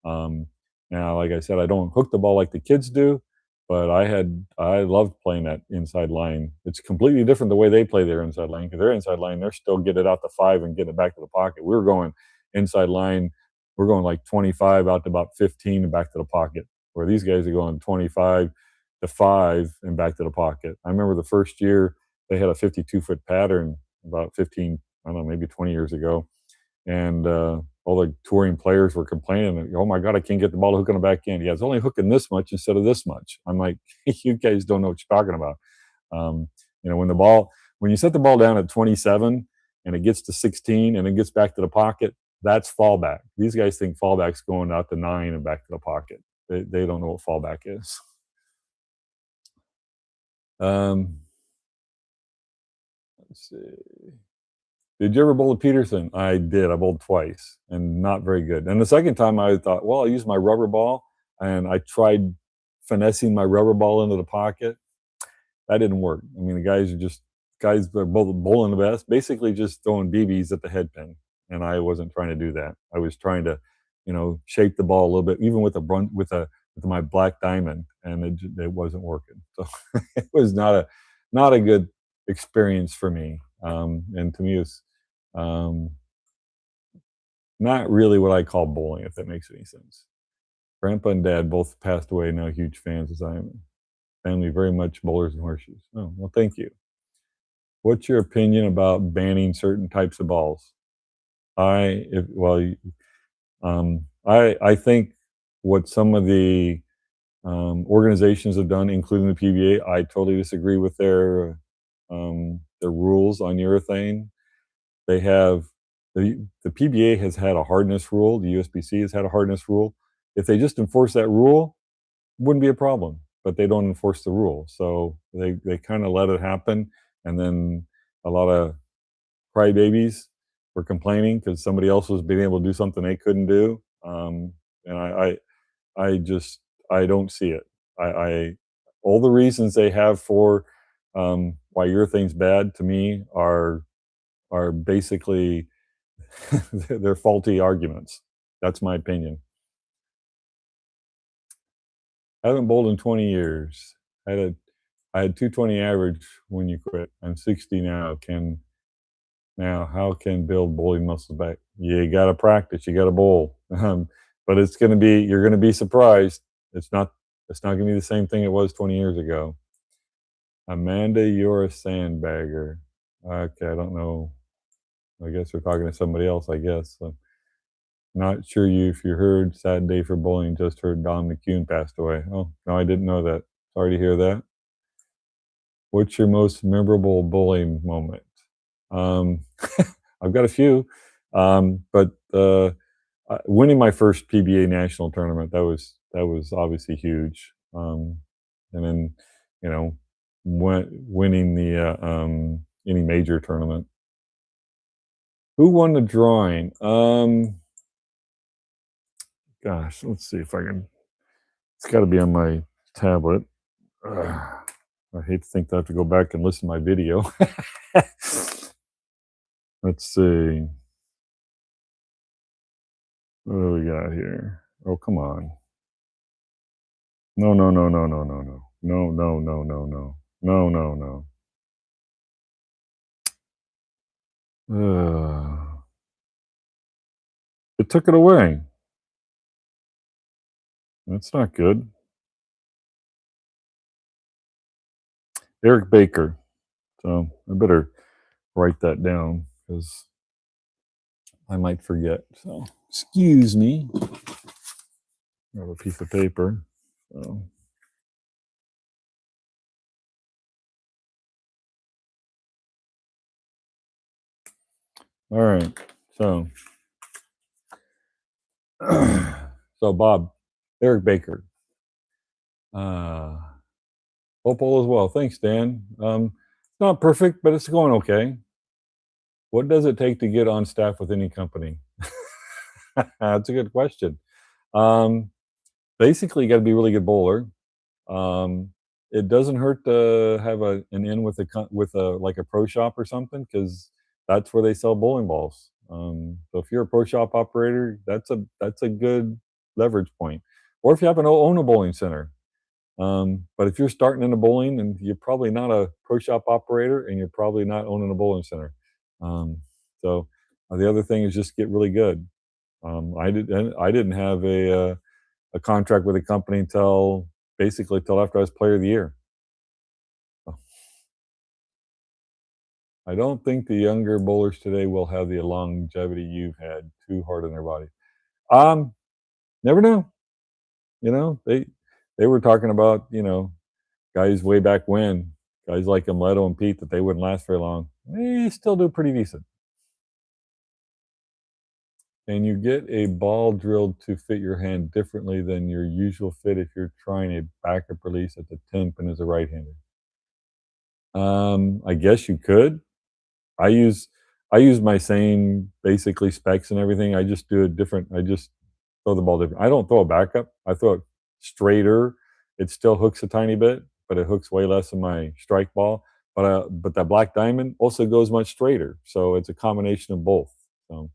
Um, Now, like I said, I don't hook the ball like the kids do, but I loved playing that inside line. It's completely different the way they play their inside line because their inside line, they're still get it out to five and get it back to the pocket. We were going inside line, we're going like 25 out to about 15 and back to the pocket, where these guys are going 25 to five and back to the pocket. I remember the first year they had a 52-foot pattern about 15, I don't know, maybe 20 years ago. And all the touring players were complaining, oh my God, I can't get the ball to hook on the back end. Yeah, it's only hooking this much instead of this much. I'm like, you guys don't know what you're talking about. Um, when you set the ball down at 27 and it gets to 16 and it gets back to the pocket, that's fallback. These guys think fallback's going out to nine and back to the pocket. They don't know what fallback is. Um, let's see. Did you ever bowl a Peterson? I did. I bowled twice and not very good. And the second time I thought, well, I'll use my rubber ball. And I tried finessing my rubber ball into the pocket. That didn't work. I mean, the guys that are both bowling the best, basically just throwing BBs at the head pin. And I wasn't trying to do that. I was trying to, shape the ball a little bit, even with with my black diamond, and it wasn't working. So it was not a good experience for me. And to me, it's um, not really what I call bowling, if that makes any sense. Grandpa and dad both passed away, now huge fans as I am. Family very much bowlers and horseshoes. Oh, well, thank you. What's your opinion about banning certain types of balls? I if well, I think what some of the organizations have done, including the PBA, I totally disagree with their rules on urethane. They have the PBA has had a hardness rule. The USBC has had a hardness rule. If they just enforce that rule, wouldn't be a problem. But they don't enforce the rule, so they kind of let it happen, and then a lot of crybabies were complaining because somebody else was being able to do something they couldn't do. And I just I don't see it. I all the reasons they have for why urethane's bad to me are basically they're faulty arguments. That's my opinion. I haven't bowled in 20 years. I had 220 average when you quit. I'm 60 now. Can Now how can build bowling muscles back? You got to practice. You got to bowl. But it's going to be you're going to be surprised. It's not it's not going to be the same thing it was 20 years ago. Amanda, you're a sandbagger. Okay, I don't know. I guess we're talking to somebody else. I guess. So, not sure if you heard. Sad day for bowling. Just heard Don McCune passed away. Oh no, I didn't know that. Sorry to hear that. What's your most memorable bowling moment? Um, I've got a few, but winning my first PBA national tournament that was obviously huge. And then, you know, winning the any major tournament. Who won the drawing? Gosh, let's see if I can. It's got to be on my tablet. I hate to think that I have to go back and listen to my video. Let's see. What do we got here? Oh, come on. No, no, no, no, no, no, no. No, no, no, no, no. No, no, no. It took it away. That's not good. Eric Baker. So I better write that down because I might forget. So excuse me. I have a piece of paper. So. All right. So so Bob, Eric Baker. Hope all is well. Thanks, Dan. It's not perfect, but it's going okay. What does it take to get on staff with any company? That's a good question. Um, Basically, you got to be a really good bowler. Um, it doesn't hurt to have an in with with a like a pro shop or something because that's where they sell bowling balls. So if you're a pro shop operator, that's a good leverage point. Or if you happen to own a bowling center. But if you're starting in a bowling and you're probably not a pro shop operator and you're probably not owning a bowling center. Um, so the other thing is just get really good. I didn't have a contract with a company until basically till after I was player of the year. So, I don't think the younger bowlers today will have the longevity you've had too hard on their body. Um, Never know. They were talking about guys way back when, guys like Amleto and Pete, that they wouldn't last very long. They still do pretty decent. And you get a ball drilled to fit your hand differently than your usual fit if you're trying a backup release at the 10 pin as a right-hander. I guess you could. I use I use my same basically specs and everything. I just do it different. I just throw the ball different. I don't throw a backup. I throw it straighter. It still hooks a tiny bit, but it hooks way less than my strike ball. But that black diamond also goes much straighter. So it's a combination of both. So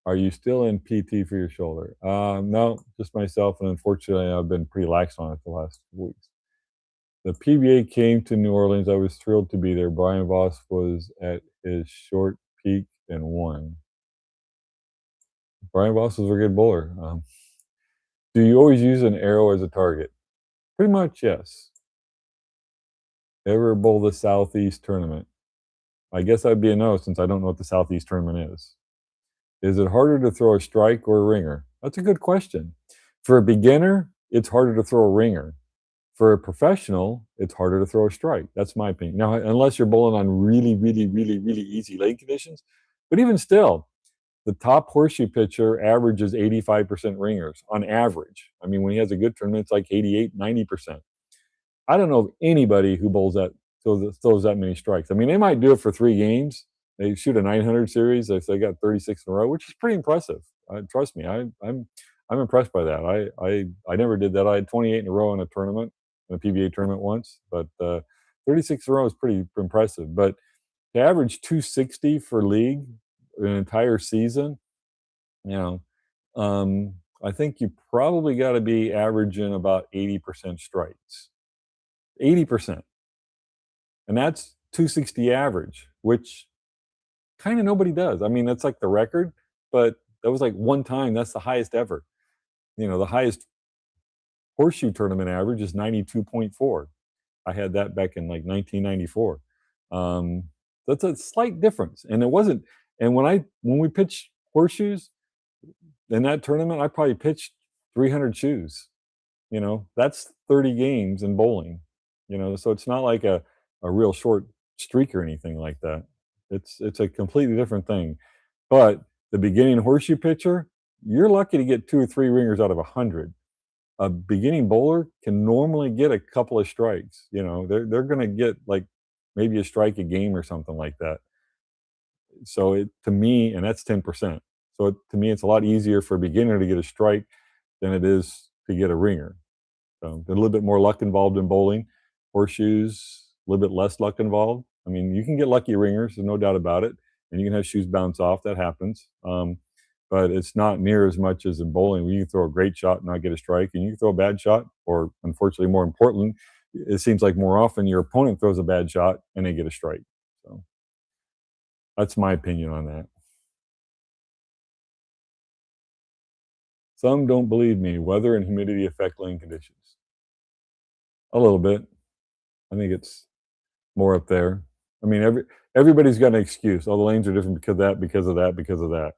are you still in PT for your shoulder? No, just myself, and unfortunately, I've been pretty lax on it the last weeks. The PBA came to New Orleans. I was thrilled to be there. Brian Voss was at his short peak and won. Brian Voss was a good bowler. Do you always use an arrow as a target? Pretty much, yes. Ever bowl the Southeast tournament? I guess that'd be a no since I don't know what the Southeast tournament is. Is it harder to throw a strike or a ringer? That's a good question. For a beginner, it's harder to throw a ringer. For a professional, it's harder to throw a strike. That's my opinion. Now, unless you're bowling on really, really, really, really easy lane conditions, but even still, the top horseshoe pitcher averages 85% ringers on average. I mean, when he has a good tournament, it's like 88, 90%. I don't know of anybody who bowls that throws that many strikes. I mean, they might do it for 3 games. They shoot a 900 series if they got 36 in a row, which is pretty impressive. Trust me, I'm impressed by that. I never did that. I had 28 in a row in a tournament, in a PBA tournament once, but 36 in a row is pretty impressive. But to average 260 for league an entire season, you know, I think you probably got to be averaging about 80% strikes. 80%. And that's 260 average, which kind of nobody does. I mean, that's like the record, but that was like one time. That's the highest ever. The highest horseshoe tournament average is 92.4. I had that back in like 1994. That's a slight difference. And it wasn't, and when we pitched horseshoes in that tournament, I probably pitched 300 shoes. That's 30 games in bowling. So it's not like a real short streak or anything like that. It's a completely different thing. But the beginning horseshoe pitcher, you're lucky to get 2 or 3 ringers out of 100. A beginning bowler can normally get a couple of strikes. They're going to get like maybe a strike a game or something like that. So to me, and that's 10%. So to me, it's a lot easier for a beginner to get a strike than it is to get a ringer. So a little bit more luck involved in bowling. Horseshoes, a little bit less luck involved. I mean, you can get lucky ringers, there's no doubt about it, and you can have shoes bounce off. That happens. But it's not near as much as in bowling, where you can throw a great shot and not get a strike, and you can throw a bad shot, or unfortunately, more important, it seems like more often your opponent throws a bad shot and they get a strike. So that's my opinion on that. Some don't believe me. Weather and humidity affect lane conditions. A little bit. I think it's more up there. I mean, everybody's got an excuse. All the lanes are different because of that, because of that, because of that.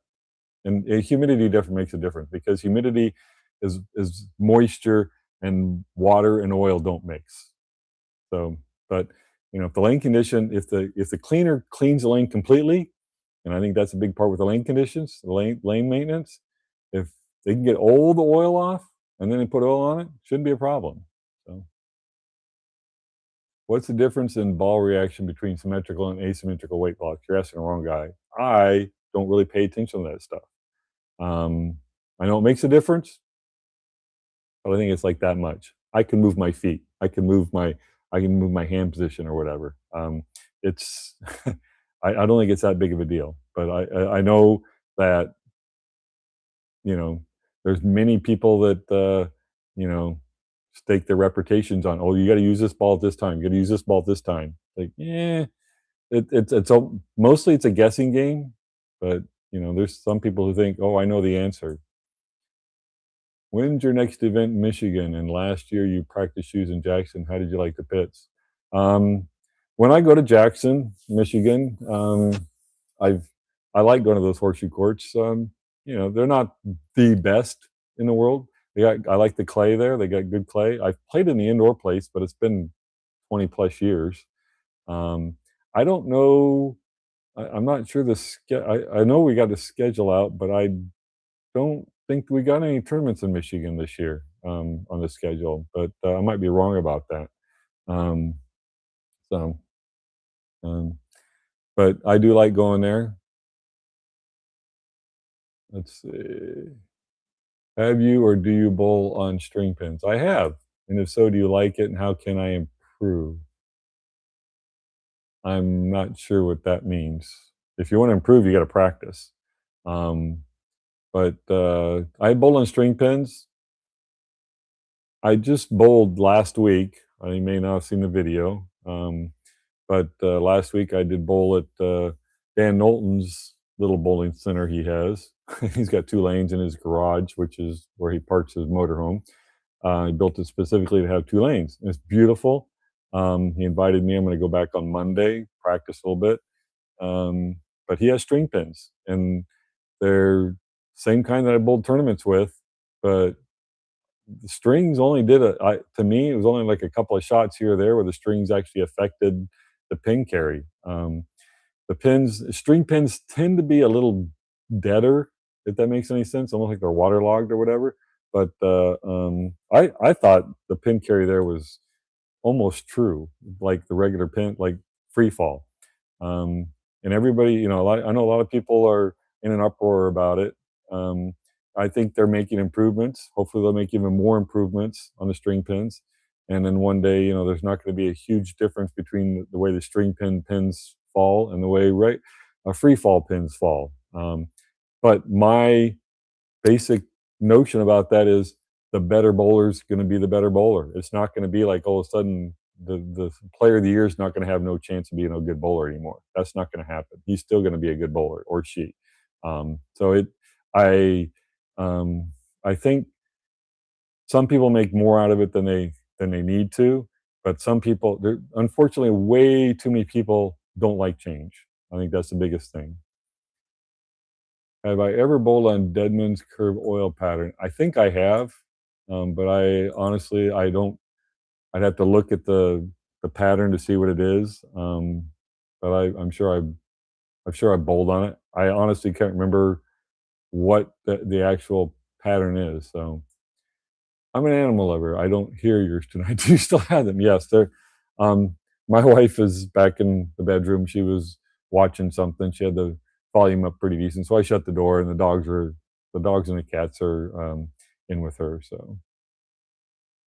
And humidity definitely makes a difference, because humidity is moisture, and water and oil don't mix. So, but if the lane condition, if the cleaner cleans the lane completely, and I think that's a big part with the lane conditions, the lane maintenance. If they can get all the oil off and then they put oil on it, shouldn't be a problem. So, what's the difference in ball reaction between symmetrical and asymmetrical weight blocks? You're asking the wrong guy. I don't really pay attention to that stuff. I know it makes a difference, but I think it's like that much. I can move my feet. I can move my hand position or whatever. It's I don't think it's that big of a deal. But I know that there's many people that stake their reputations on. Oh, you got to use this ball at this time. You got to use this ball at this time. Like, mostly it's a guessing game, but there's some people who think, oh, I know the answer. When's your next event in Michigan? And last year you practiced shoes in Jackson. How did you like the pits? When I go to Jackson, Michigan, I like going to those horseshoe courts. They're not the best in the world. I like the clay there. They got good clay. I've played in the indoor place, but it's been 20 plus years. I don't know. I'm not sure I know we got a schedule out, but I don't think we got any tournaments in Michigan this year on the schedule. But I might be wrong about that. Um, so, um, but I do like going there. Let's see. Have you or do you bowl on string pins? I have. And if so, do you like it, and how can I improve? I'm not sure what that means. If you want to improve, you got to practice. But I bowl on string pins. I just bowled last week. You may not have seen the video. But last week I did bowl at Dan Knowlton's little bowling center he has. He's got 2 lanes in his garage, which is where he parks his motorhome. He built it specifically to have 2 lanes. And it's beautiful. He invited me. I'm going to go back on Monday, practice a little bit. but he has string pins, and they're same kind that I bowled tournaments with, but the strings only did to me, it was only like a couple of shots here or there where the strings actually affected the pin carry. String pins tend to be a little deader, if that makes any sense, almost like they're waterlogged or whatever. But I thought the pin carry there was almost true, like the regular pin, like free fall. Um, and everybody, I know a lot of people are in an uproar about it. Um, I think they're making improvements. Hopefully, they'll make even more improvements on the string pins. And then one day, there's not going to be a huge difference between the way the string pins fall and the way free fall pins fall. But my basic notion about that is the better bowler is going to be the better bowler. It's not going to be like all of a sudden the player of the year is not going to have no chance of being a good bowler anymore. That's not going to happen. He's still going to be a good bowler, or she. So I, um, I think some people make more out of it than they need to, but some people, unfortunately, way too many people don't like change. I think that's the biggest thing. Have I ever bowled on Deadman's Curve oil pattern? I think I have, but I honestly I don't. I'd have to look at the pattern to see what it is. But I'm sure I bowled on it. I honestly can't remember what the actual pattern is. So I'm an animal lover. I don't hear yours tonight. Do you still have them? Yes, they're. Um, my wife is back in the bedroom. She was watching something. She had the volume up pretty decent, so I shut the door, and the dogs and the cats are in with her. So,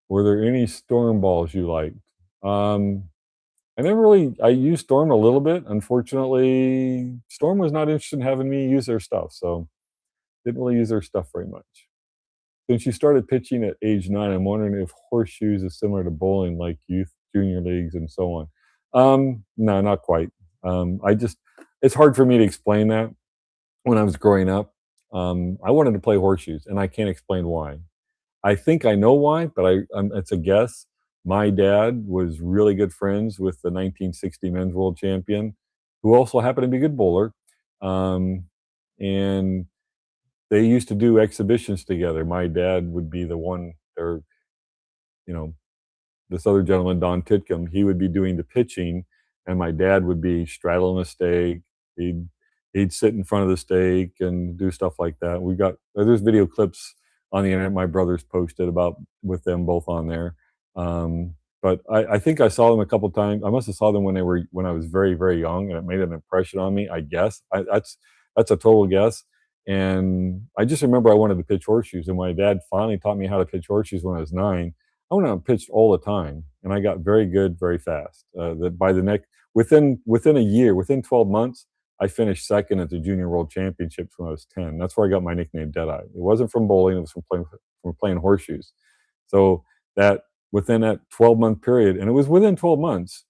were there any storm balls you liked? Um, I never really. I used Storm a little bit. Unfortunately, Storm was not interested in having me use their stuff, so didn't really use their stuff very much. Since you started pitching at age 9, I'm wondering if horseshoes is similar to bowling, like youth, junior leagues, and so on. No, not quite. It's hard for me to explain that. When I was growing up, I wanted to play horseshoes, and I can't explain why. I think I know why, but it's a guess. My dad was really good friends with the 1960 men's world champion, who also happened to be a good bowler. Um, and they used to do exhibitions together. My dad would be the one, or you know, this other gentleman, Don Titcomb, he would be doing the pitching, and my dad would be straddling a stake. He'd he'd sit in front of the stake and do stuff like that. There's video clips on the internet my brothers posted about with them both on there. But I think I saw them a couple times. I must have saw them when I was very very young, and it made an impression on me. I guess that's a total guess. And I just remember I wanted to pitch horseshoes, and my dad finally taught me how to pitch horseshoes when I was 9. I went out and pitched all the time, and I got very good very fast. That by the next within a year, within 12 months, I finished second at the Junior World Championships when I was 10. That's where I got my nickname Deadeye. It wasn't from bowling; it was from playing horseshoes. So that within that 12-month period, and it was within 12 months,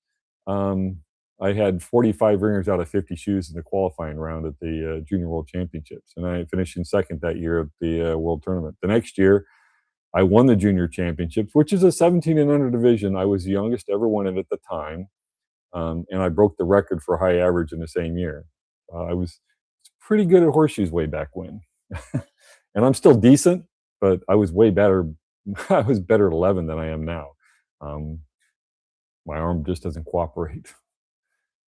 um, I had 45 ringers out of 50 shoes in the qualifying round at the Junior World Championships, and I finished in second that year at the World Tournament. The next year, I won the junior championships, which is a 17 and under division. I was the youngest ever won it at the time, and I broke the record for high average in the same year. I was pretty good at horseshoes way back when, and I'm still decent, but I was way better. I was better at 11 than I am now. Um, my arm just doesn't cooperate.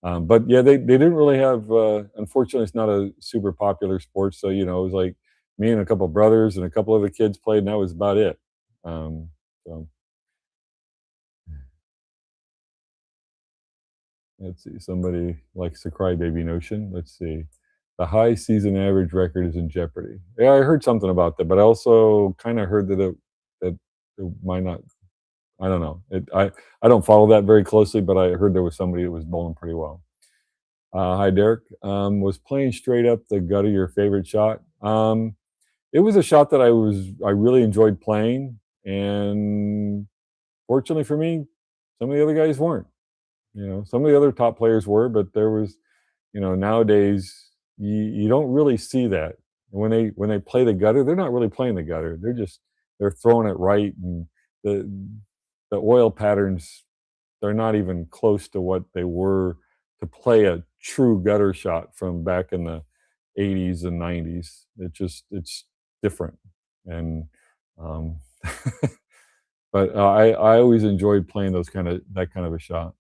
But yeah, they didn't really have. Unfortunately, it's not a super popular sport, so it was like me and a couple brothers and a couple other kids played, and that was about it. Um, so let's see. Somebody likes the crybaby notion. Let's see. The high season average record is in jeopardy. Yeah, I heard something about that, but I also kind of heard that it might not. I don't know. I don't follow that very closely, but I heard there was somebody that was bowling pretty well. Hi, Derek. Was playing straight up the gut of your favorite shot? It was a shot that I really enjoyed playing, and fortunately for me, some of the other guys weren't. Some of the other top players were, but there was, nowadays you don't really see that. When they play the gutter, they're not really playing the gutter. They're throwing it right, and the the oil patterns, they're not even close to what they were to play a true gutter shot from back in the 80s and 90s. It's different, and um, but I always enjoyed playing that kind of a shot.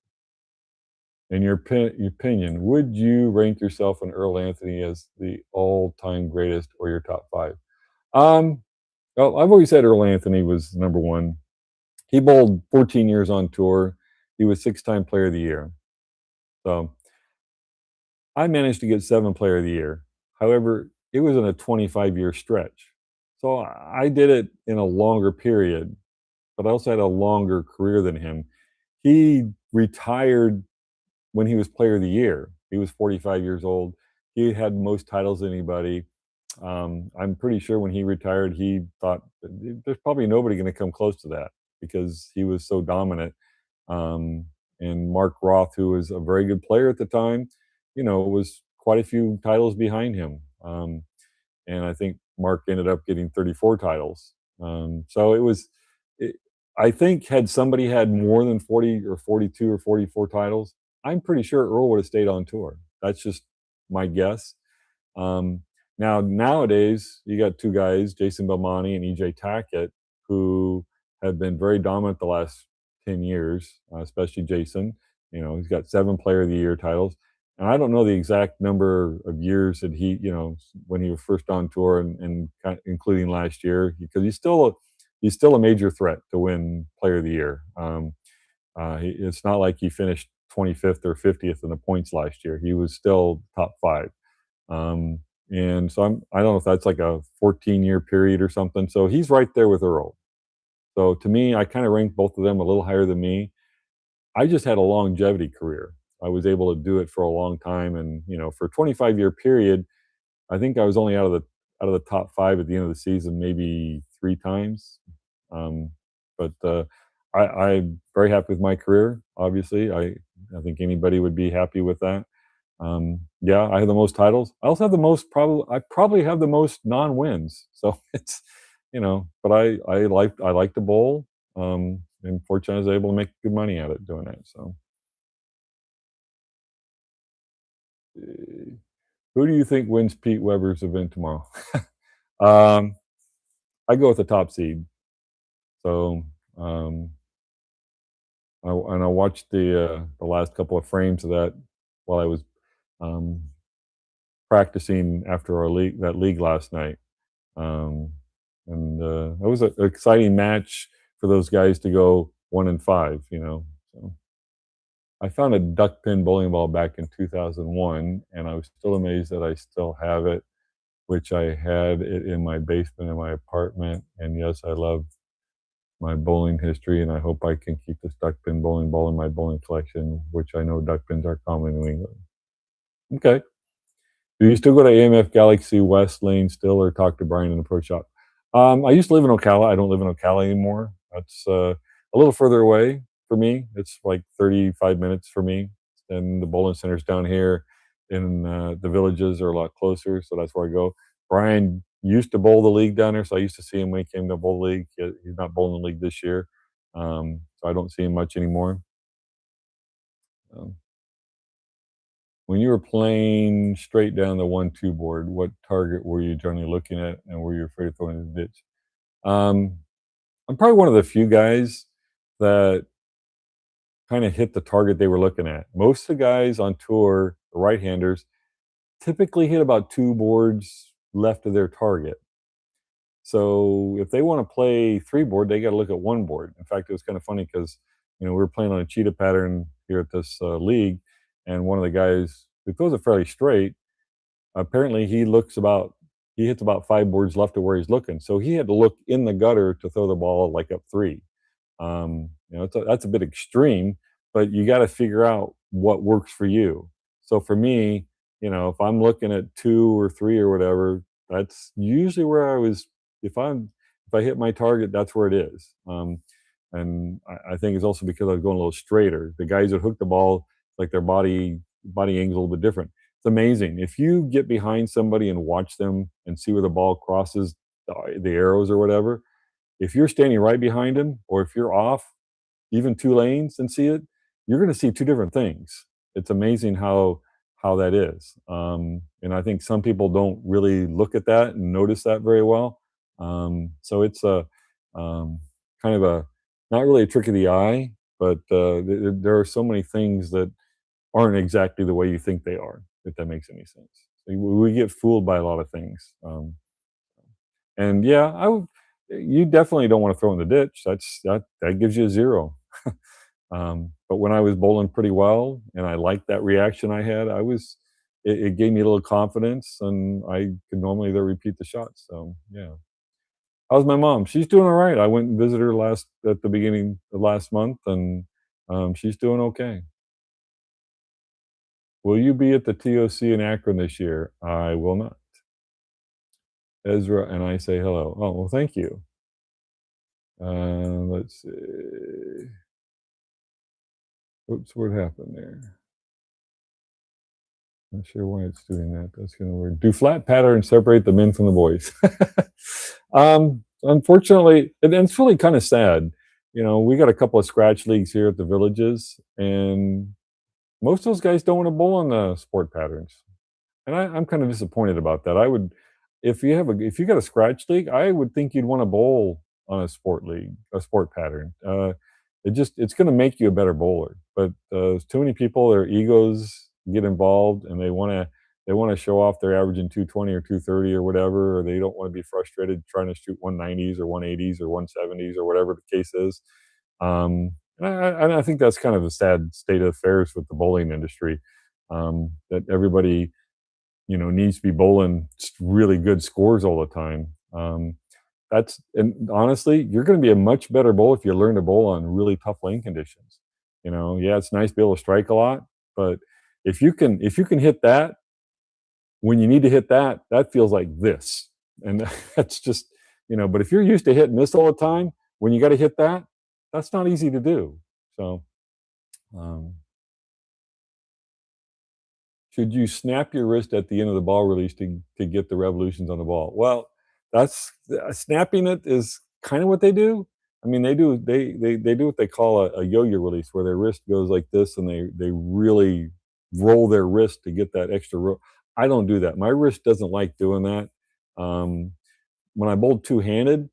In your opinion, would you rank yourself and Earl Anthony as the all-time greatest or your top five? Um, well, I've always said Earl Anthony was number one. He bowled 14 years on tour. He was six-time Player of the Year. So I managed to get seven Player of the Year. However, it was in a 25-year stretch. So I did it in a longer period, but I also had a longer career than him. He retired when he was Player of the Year. He was 45 years old. He had most titles than anybody. I'm pretty sure when he retired, he thought there's probably nobody going to come close to that because he was so dominant. Um, and Mark Roth, who was a very good player at the time, was quite a few titles behind him. And I think Mark ended up getting 34 titles. So it, I think had somebody had more than 40 or 42 or 44 titles, I'm pretty sure Earl would have stayed on tour. That's just my guess. Um, nowadays, you got two guys, Jason Belmonte and EJ Tackett, who have been very dominant the last 10 years, especially Jason. He's got seven Player of the Year titles. And I don't know the exact number of years that when he was first on tour and including last year, because he's still a major threat to win Player of the Year. It's not like he finished 25th or 50th in the points last year. He was still top five. Um, and so I don't know if that's like a 14-year period or something. So he's right there with Earl. So to me, I kind of rank both of them a little higher than me. I just had a longevity career. I was able to do it for a long time, and for a 25-year period, I think I was only out of the top five at the end of the season, maybe three times. Um, but I'm very happy with my career. Obviously, I think anybody would be happy with that. Yeah, I have the most titles. I also have the most probably. I probably have the most non-wins. So but I like to bowl. And fortunately, I was able to make good money at it doing it. So, uh, who do you think wins Pete Weber's event tomorrow? um, I go with the top seed. So, um, and I watched the last couple of frames of that while I was um, practicing after our league last night. Um, and it was an exciting match for those guys to go 1-5. So I found a duck pin bowling ball back in 2001, and I was still amazed that I still have it, which I had it in my basement in my apartment. And yes, I love my bowling history, and I hope I can keep this duck pin bowling ball in my bowling collection, which I know duck pins are common in New England. Okay. Do you still go to AMF Galaxy West Lane still, or talk to Brian in the pro shop? I used to live in Ocala. I don't live in Ocala anymore. That's a little further away for me. It's like 35 minutes for me. And the bowling centers down here in the villages are a lot closer, so that's where I go. Brian used to bowl the league down there, so I used to see him when he came to bowl the league. He's not bowling the league this year, so I don't see him much anymore. Um, when you were playing straight down the 1-2 board, what target were you generally looking at, and were you afraid of throwing in the ditch? Um, I'm probably one of the few guys that kinda hit the target they were looking at. Most of the guys on tour, the right-handers, typically hit about 2 boards left of their target. So if they wanna play 3 board, they gotta look at 1 board. In fact, it was kinda funny because we were playing on a cheetah pattern here at this league, and one of the guys who throws it fairly straight, apparently he hits about 5 boards left of where he's looking, so he had to look in the gutter to throw the ball, like, up 3. That's a bit extreme, but you gotta figure out what works for you. So for me, if I'm looking at 2 or 3 or whatever, that's usually where I was if I hit my target, that's where it is. And I think it's also because I was going a little straighter. The guys that hook the ball, like their body angle a little bit different. It's amazing. If you get behind somebody and watch them and see where the ball crosses the arrows or whatever, if you're standing right behind him or if you're off even 2 lanes and see it, you're gonna see 2 different things. It's amazing how that is. And I think some people don't really look at that and notice that very well. So it's a um, kind of a not really a trick of the eye, but there are so many things that aren't exactly the way you think they are, if that makes any sense. So we get fooled by a lot of things. And yeah, you definitely don't want to throw in the ditch. That gives you a zero. But when I was bowling pretty well and I liked that reaction I had, it gave me a little confidence and I could normally then repeat the shots. So yeah. How's my mom? She's doing all right. I went and visited her last at the beginning of last month and she's doing okay. Will you be at the TOC in Akron this year? I will not. Ezra and I say hello. Oh, well, thank you. Let's see. Oops, what happened there? Not sure why it's doing that. That's kind of weird. Do flat patterns separate the men from the boys? Unfortunately, and it's really kind of sad. You know, we got a couple of scratch leagues here at the villages, and most of those guys don't want to bowl on the sport patterns. And I'm kind of disappointed about that. I would, if you got a scratch league, I would think you'd want to bowl on a sport league, a sport pattern. It's going to make you a better bowler. But too many people, their egos get involved, and they want to show off they're averaging 220 or 230 or whatever, or they don't want to be frustrated trying to shoot 190s or 180s or 170s or whatever the case is. And I think that's kind of a sad state of affairs with the bowling industry. That everybody needs to be bowling really good scores all the time. And honestly, you're going to be a much better bowler if you learn to bowl on really tough lane conditions. Yeah, it's nice to be able to strike a lot, but if you can hit that when you need to hit that, that feels like this, and that's just But if you're used to hitting this all the time, when you got to hit that, that's not easy to do. So. Um, Should you snap your wrist at the end of the ball release to get the revolutions on the ball? Well, snapping it is kind of what they do. I mean, they do what they call a yo-yo release, where their wrist goes like this, and they really roll their wrist to get that extra. I don't do that. My wrist doesn't like doing that. Um, when I bowled two-handed,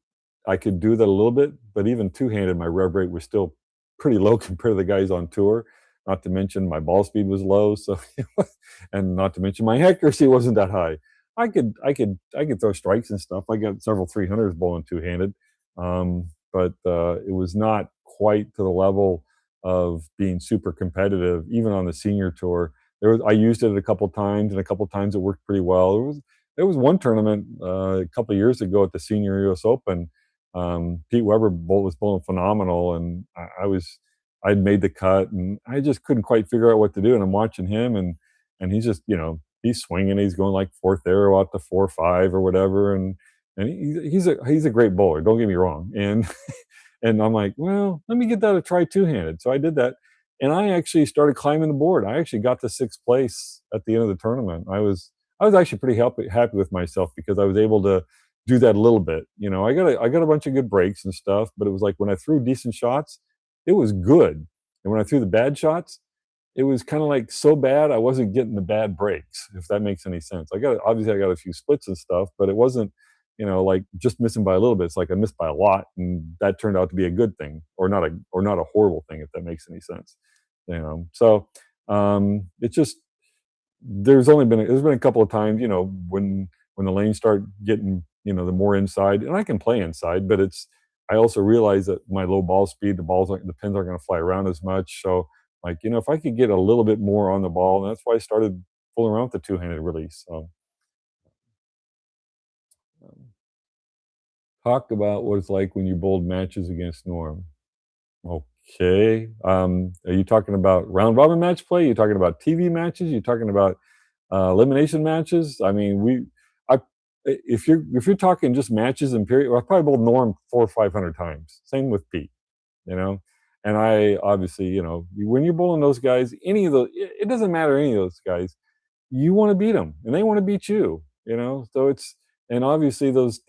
I could do that a little bit, but even two-handed, my rev rate was still pretty low compared to the guys on tour. Not to mention my ball speed was low, so and not to mention my accuracy wasn't that high. I could throw strikes and stuff. I got several 300s bowling two-handed, but it was not quite to the level of being super competitive, even on the senior tour. I used it a couple times, and a couple times it worked pretty well. There was one tournament a couple of years ago at the Senior U.S. Open. Pete Weber was bowling phenomenal, and I'd made the cut, and I just couldn't quite figure out what to do. And I'm watching him, and he's just he's swinging, he's going like fourth arrow out to 4-5 or whatever, and he's a great bowler. Don't get me wrong, and and I'm like, well, let me get that a try two-handed. So I did that, and I actually started climbing the board. I actually got to sixth place at the end of the tournament. I was actually pretty happy with myself because I was able to do that a little bit. I got a bunch of good breaks and stuff, but it was like when I threw decent shots, it was good, and when I threw the bad shots, it was kind of like so bad I wasn't getting the bad breaks. If that makes any sense, I got a few splits and stuff, but it wasn't like just missing by a little bit. It's like I missed by a lot, and that turned out to be a good thing, or not a horrible thing, if that makes any sense. So it's just there's been a couple of times, when the lanes start getting, the more inside, and I can play inside, but I also realize that my low ball speed, the pins aren't going to fly around as much. So, like, if I could get a little bit more on the ball, and that's why I started fooling around with the two-handed release. So, um, talk about what it's like when you bowled matches against Norm. Okay. Are you talking about round robin match play? You talking about TV matches? You talking about elimination matches? I mean, I, if you're talking just matches and period, well, I probably bowled Norm 400 or 500 times. Same with Pete, you know. And I obviously, when you're bowling those guys, any of those, it doesn't matter any of those guys. You want to beat them, and they want to beat you. So and obviously those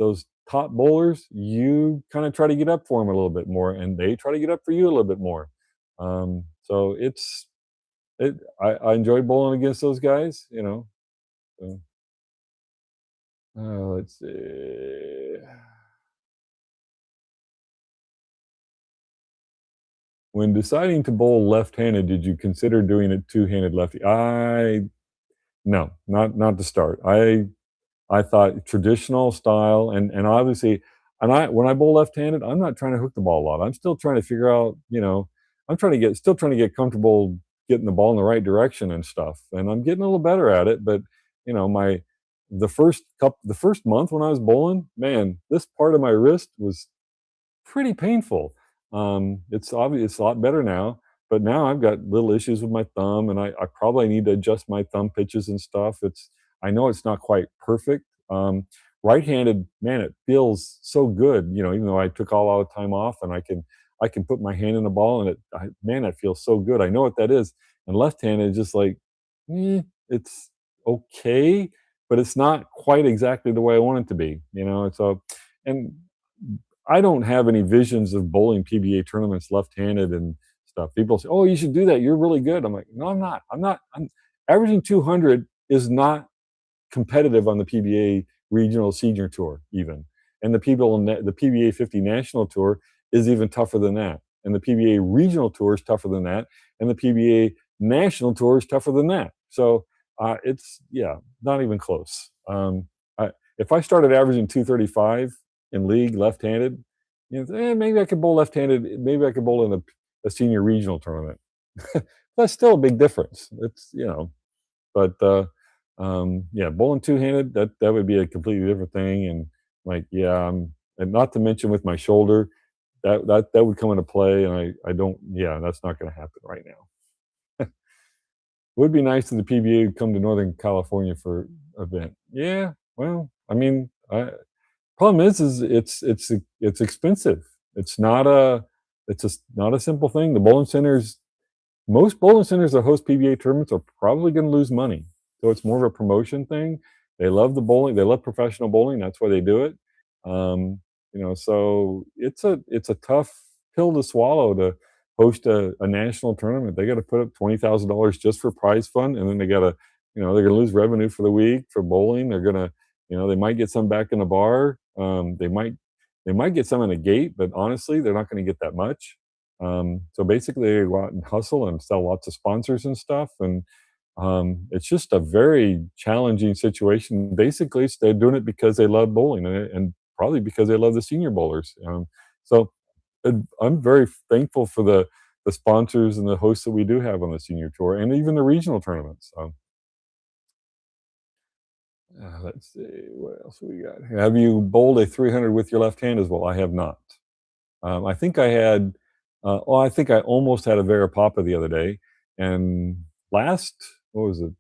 top bowlers, you kind of try to get up for them a little bit more, and they try to get up for you a little bit more. So I enjoy bowling against those guys, you know. So, let's see. When deciding to bowl left-handed, did you consider doing it two-handed lefty? No, not to start. I thought traditional style and obviously and I when I bowl left-handed, I'm not trying to hook the ball a lot. I'm still trying to figure out, I'm trying to get still trying to get comfortable getting the ball in the right direction and stuff. And I'm getting a little better at it, but my the first month when I was bowling, man, this part of my wrist was pretty painful. It's obvious it's a lot better now, but now I've got little issues with my thumb, and I probably need to adjust my thumb pitches and stuff. I know it's not quite perfect. Right-handed, man, it feels so good. Even though I took all out of time off, and I can put my hand in the ball, and man, it feels so good. I know what that is. And left-handed is just like, it's okay, but it's not quite exactly the way I want it to be. And I don't have any visions of bowling PBA tournaments left-handed and stuff. People say, "Oh, you should do that. You're really good." I'm like, "No, I'm not. I'm not. I'm averaging 200 is not competitive on the PBA regional senior tour even. And the PBA 50 national tour is even tougher than that. And the PBA regional tour is tougher than that. And the PBA national tour is tougher than that. So it's yeah, not even close. If I started averaging 235 in league left-handed, maybe I could bowl left-handed. Maybe I could bowl in a senior regional tournament. That's still a big difference. But yeah, bowling two-handed, that would be a completely different thing. And like, yeah, and not to mention with my shoulder, that would come into play. And I don't, yeah, that's not going to happen right now. Would be nice if the PBA would come to Northern California for event. Yeah, well, I mean, problem is it's expensive. It's not a it's just not a simple thing. Most bowling centers that host PBA tournaments are probably going to lose money. So it's more of a promotion thing. They love the bowling. They love professional bowling. That's why they do it. So it's a tough pill to swallow to host a national tournament. They got to put up $20,000 just for prize fund, and then they're gonna lose revenue for the week for bowling. They might get some back in the bar. They might get some in the gate, but honestly, they're not going to get that much. So basically, they go out and hustle and sell lots of sponsors and stuff, and it's just a very challenging situation. Basically, they're doing it because they love bowling and probably because they love the senior bowlers. So I'm very thankful for the sponsors and the hosts that we do have on the senior tour and even the regional tournaments. Let's see what else we got. Have you bowled a 300 with your left hand as well? I have not. I think I had. I think I almost had a Vera Papa the other day, and last what was it?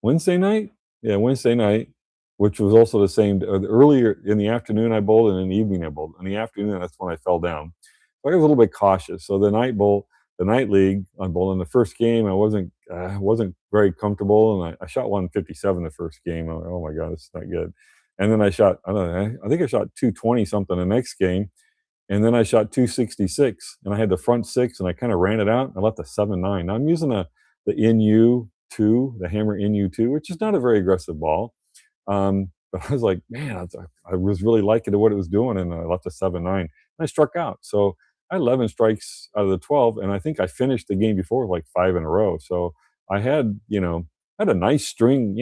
Wednesday night? Yeah, Wednesday night, which was also the same earlier in the afternoon I bowled, and in the evening I bowled. In the afternoon, that's when I fell down. So I was a little bit cautious. So the night league, on bowling the first game, I wasn't very comfortable, and I shot 157 the first game. I'm like, oh my god, this is not good. And then I don't know, I think I shot 220 something the next game, and then I shot 266, and I had the front six, and I kind of ran it out. I left a 7.9. Now I'm using the NU2, the Hammer NU2, which is not a very aggressive ball. But I was like, man, I was really liking what it was doing, and I left a 7.9. And I struck out. So I had 11 strikes out of the 12, and I think I finished the game before with like 5 in a row. So I had a nice string.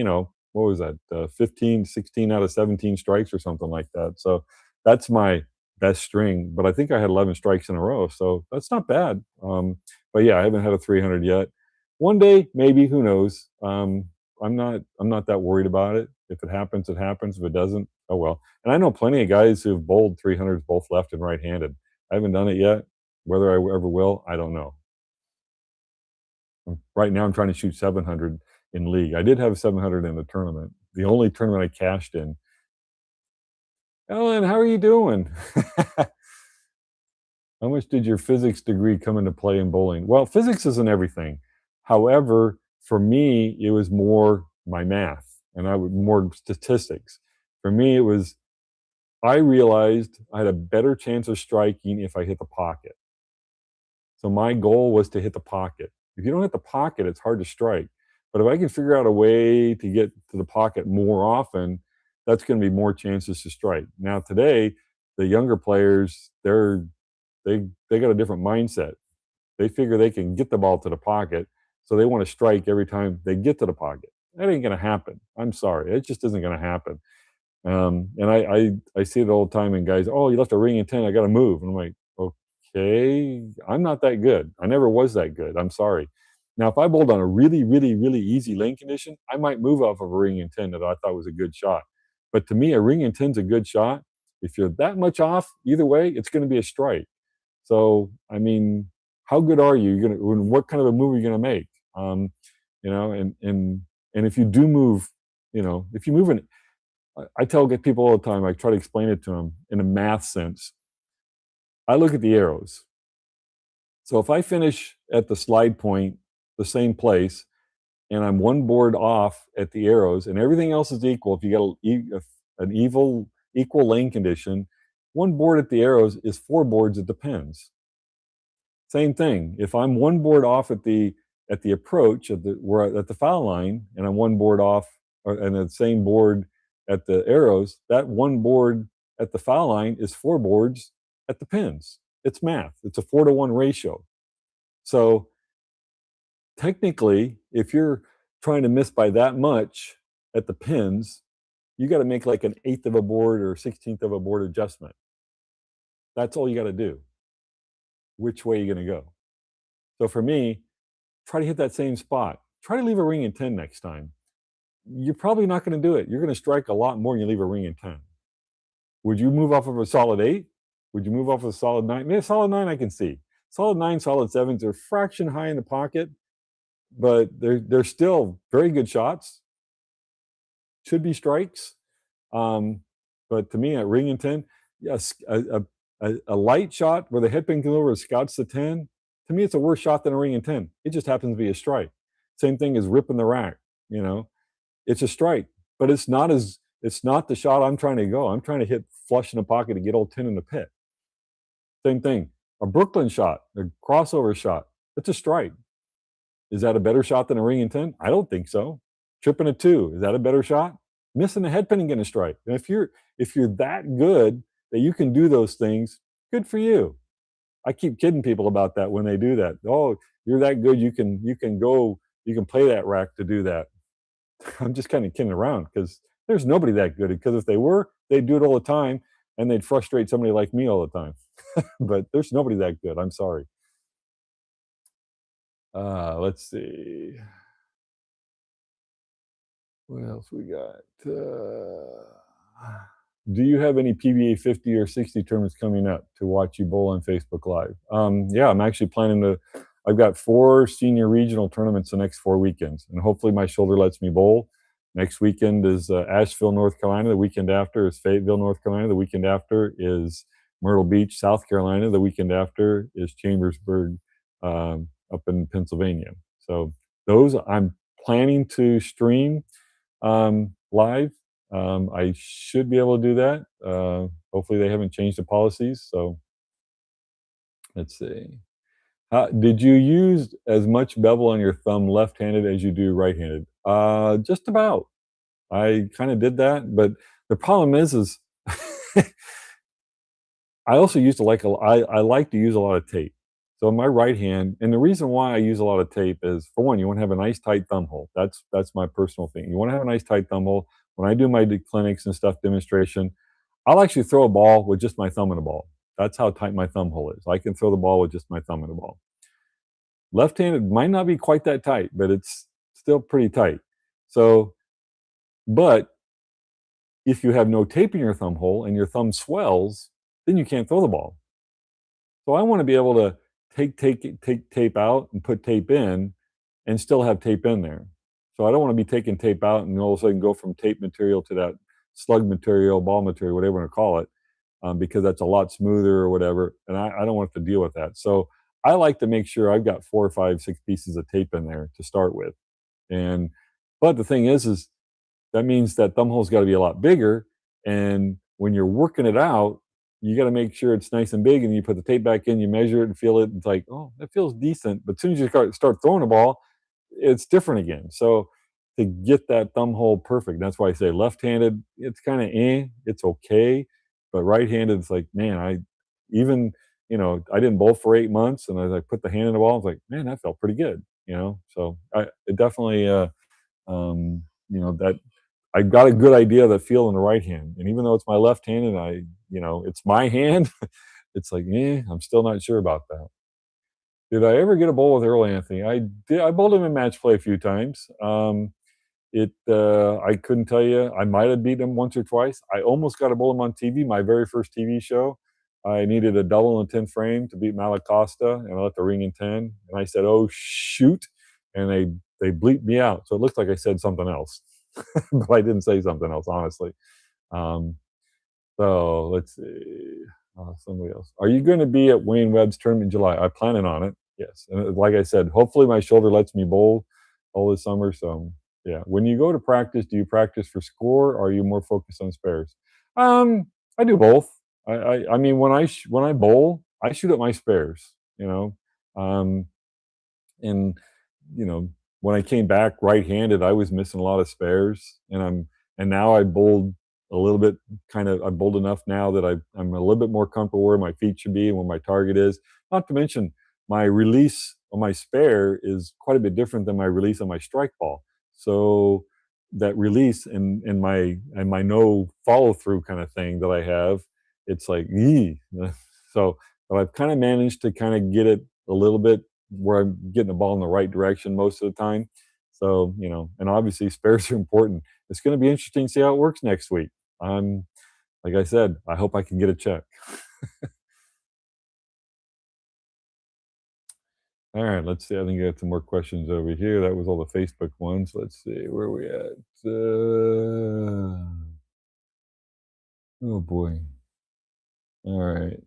What was that? 15, 16 out of 17 strikes or something like that. So that's my best string. But I think I had 11 strikes in a row, so that's not bad. But yeah, I haven't had a 300 yet. One day, maybe. Who knows? I'm not that worried about it. If it happens, it happens. If it doesn't, oh well. And I know plenty of guys who've bowled 300s both left and right-handed. I haven't done it yet. Whether I ever will, I don't know. Right now, I'm trying to shoot 700 in league. I did have 700 in the tournament. The only tournament I cashed in. Ellen, how are you doing? How much did your physics degree come into play in bowling? Well, physics isn't everything. However, for me, it was more my math and I would more statistics. For me, I realized I had a better chance of striking if I hit the pocket. So my goal was to hit the pocket. If you don't hit the pocket, it's hard to strike. But if I can figure out a way to get to the pocket more often, that's going to be more chances to strike. Now today, the younger players, they got a different mindset. They figure they can get the ball to the pocket, so they want to strike every time they get to the pocket. That ain't going to happen. I'm sorry, it just isn't going to happen. And I see it all the time in guys. Oh, you left a ring in 10. I got to move. And I'm like, okay, I'm not that good. I never was that good. I'm sorry. Now, if I bowled on a really, really, really easy lane condition, I might move off of a ring in 10 that I thought was a good shot. But to me, a ring in 10 is a good shot. If you're that much off, either way, it's going to be a strike. So, I mean, how good are you? You're gonna, what kind of a move are you going to make? You know, and if you do move, you know, if you move in, I tell people all the time, I try to explain it to them in a math sense. I look at the arrows. So if I finish at the slide point, the same place, and I'm one board off at the arrows, and everything else is equal, if you got an equal lane condition, one board at the arrows is 4 boards at the pins. Same thing. If I'm one board off at the approach at the foul line, and I'm one board off, and the same board at the arrows, that one board at the foul line is 4 boards at the pins. It's math. It's a 4-to-1 ratio. So technically, if you're trying to miss by that much at the pins, you got to make like an 1/8 of a board or 1/16 of a board adjustment. That's all you got to do. Which way are you going to go? So for me, try to hit that same spot. Try to leave a ring in 10 next time. You're probably not going to do it. You're going to strike a lot more than you leave a ring in 10. Would you move off of a solid 8? Would you move off of a solid 9? Maybe a solid 9 I can see. Solid 9, solid 7s are a fraction high in the pocket, but they're still very good shots. Should be strikes. But to me, a ring in 10, yes, a light shot where the headpin comes over and scouts the 10, to me, it's a worse shot than a ring in 10. It just happens to be a strike. Same thing as ripping the rack, you know. It's a strike, but it's not the shot I'm trying to go. I'm trying to hit flush in the pocket to get old 10 in the pit. Same thing. A Brooklyn shot, a crossover shot, it's a strike. Is that a better shot than a ring in 10? I don't think so. Tripping a 2, is that a better shot? Missing the headpin and getting a strike. And if you're that good that you can do those things, good for you. I keep kidding people about that when they do that. Oh, you're that good, you can play that rack to do that. I'm just kind of kidding around because there's nobody that good. Because if they were, they'd do it all the time and they'd frustrate somebody like me all the time. But there's nobody that good. I'm sorry. Let's see. What else we got? Do you have any PBA 50 or 60 tournaments coming up to watch you bowl on Facebook Live? Yeah, I'm actually planning to. I've got 4 senior regional tournaments the next 4 weekends, and hopefully my shoulder lets me bowl. Next weekend is Asheville, North Carolina. The weekend after is Fayetteville, North Carolina. The weekend after is Myrtle Beach, South Carolina. The weekend after is Chambersburg, up in Pennsylvania. So those I'm planning to stream live. I should be able to do that. Hopefully they haven't changed the policies. So let's see. Did you use as much bevel on your thumb left-handed as you do right-handed? Just about. I kind of did that, but the problem is I also used to I like to use a lot of tape. So my right hand, and the reason why I use a lot of tape is, for one, you want to have a nice tight thumb hole. That's my personal thing. You want to have a nice tight thumb hole. When I do my clinics and stuff demonstration, I'll actually throw a ball with just my thumb in the ball. That's how tight my thumb hole is. I can throw the ball with just my thumb in the ball. Left-handed might not be quite that tight, but it's still pretty tight. So, but if you have no tape in your thumb hole and your thumb swells, then you can't throw the ball. So I want to be able to take tape out and put tape in and still have tape in there. So I don't want to be taking tape out and all of a sudden go from tape material to that slug material, ball material, whatever you want to call it, because that's a lot smoother or whatever. And I don't want to deal with that. So I like to make sure I've got 4 or 5, 6 pieces of tape in there to start with. But the thing is that means that thumb hole's got to be a lot bigger. And when you're working it out, you got to make sure it's nice and big, and you put the tape back in, you measure it and feel it. It's like, oh, that feels decent. But as soon as you start throwing the ball, it's different again. So to get that thumb hole perfect, that's why I say left-handed, it's kind of it's okay, but right-handed, it's like, man, even I didn't bowl for 8 months, and as I put the hand in the ball, I was like, man, that felt pretty good. So it definitely, that I got a good idea of the feel in the right hand, and even though it's my left hand and it's my hand, it's like, I'm still not sure about that. Did I ever get a bowl with Earl Anthony? I did. I bowled him in match play a few times. I couldn't tell you. I might have beaten him once or twice. I almost got to bowl him on TV. My very first TV show. I needed a double in the 10th frame to beat Malacosta, and I let the ring in 10. And I said, "Oh shoot!" And they bleeped me out. So it looks like I said something else, but I didn't say something else, honestly. Um, so let's see. Somebody else. Are you going to be at Wayne Webb's tournament in July? I'm planning on it. Yes. And like I said, hopefully my shoulder lets me bowl all this summer. So yeah. When you go to practice, do you practice for score, or are you more focused on spares? I do both. I mean, when I bowl, I shoot at my spares. You know, um, and you know when I came back right-handed, I was missing a lot of spares, and now I bowled a little bit. I bowled enough now that I'm a little bit more comfortable where my feet should be and where my target is. Not to mention my release on my spare is quite a bit different than my release on my strike ball. So that release and my no follow through kind of thing that I have, it's like, "Ee." So but I've kind of managed to kind of get it a little bit where I'm getting the ball in the right direction most of the time. So, and obviously spares are important. It's going to be interesting to see how it works next week. I'm, like I said, I hope I can get a check. All right, let's see. I think I got some more questions over here. That was all the Facebook ones. Let's see, where are we at? Oh boy. All right.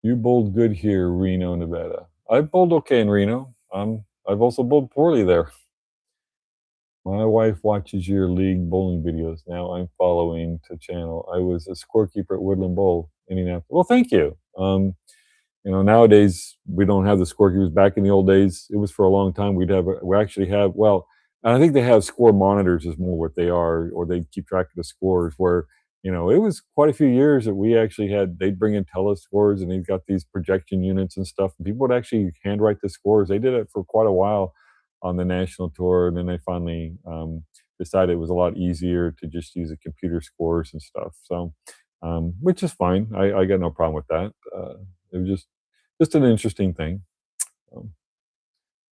You bowled good here, Reno, Nevada. I bowled okay in Reno. I've also bowled poorly there. My wife watches your league bowling videos. Now I'm following to channel. I was a scorekeeper at Woodland Bowl, Indianapolis. Well, thank you. Nowadays we don't have the scorekeepers. Back in the old days, it was for a long time. We actually have, well, and I think they have score monitors is more what they are, or they keep track of the scores. Where it was quite a few years that we actually had. They'd bring in telescores, and they've got these projection units and stuff. And people would actually handwrite the scores. They did it for quite a while on the national tour, and then they finally decided it was a lot easier to just use the computer scores and stuff. So, which is fine. I got no problem with that. It was just an interesting thing. Um,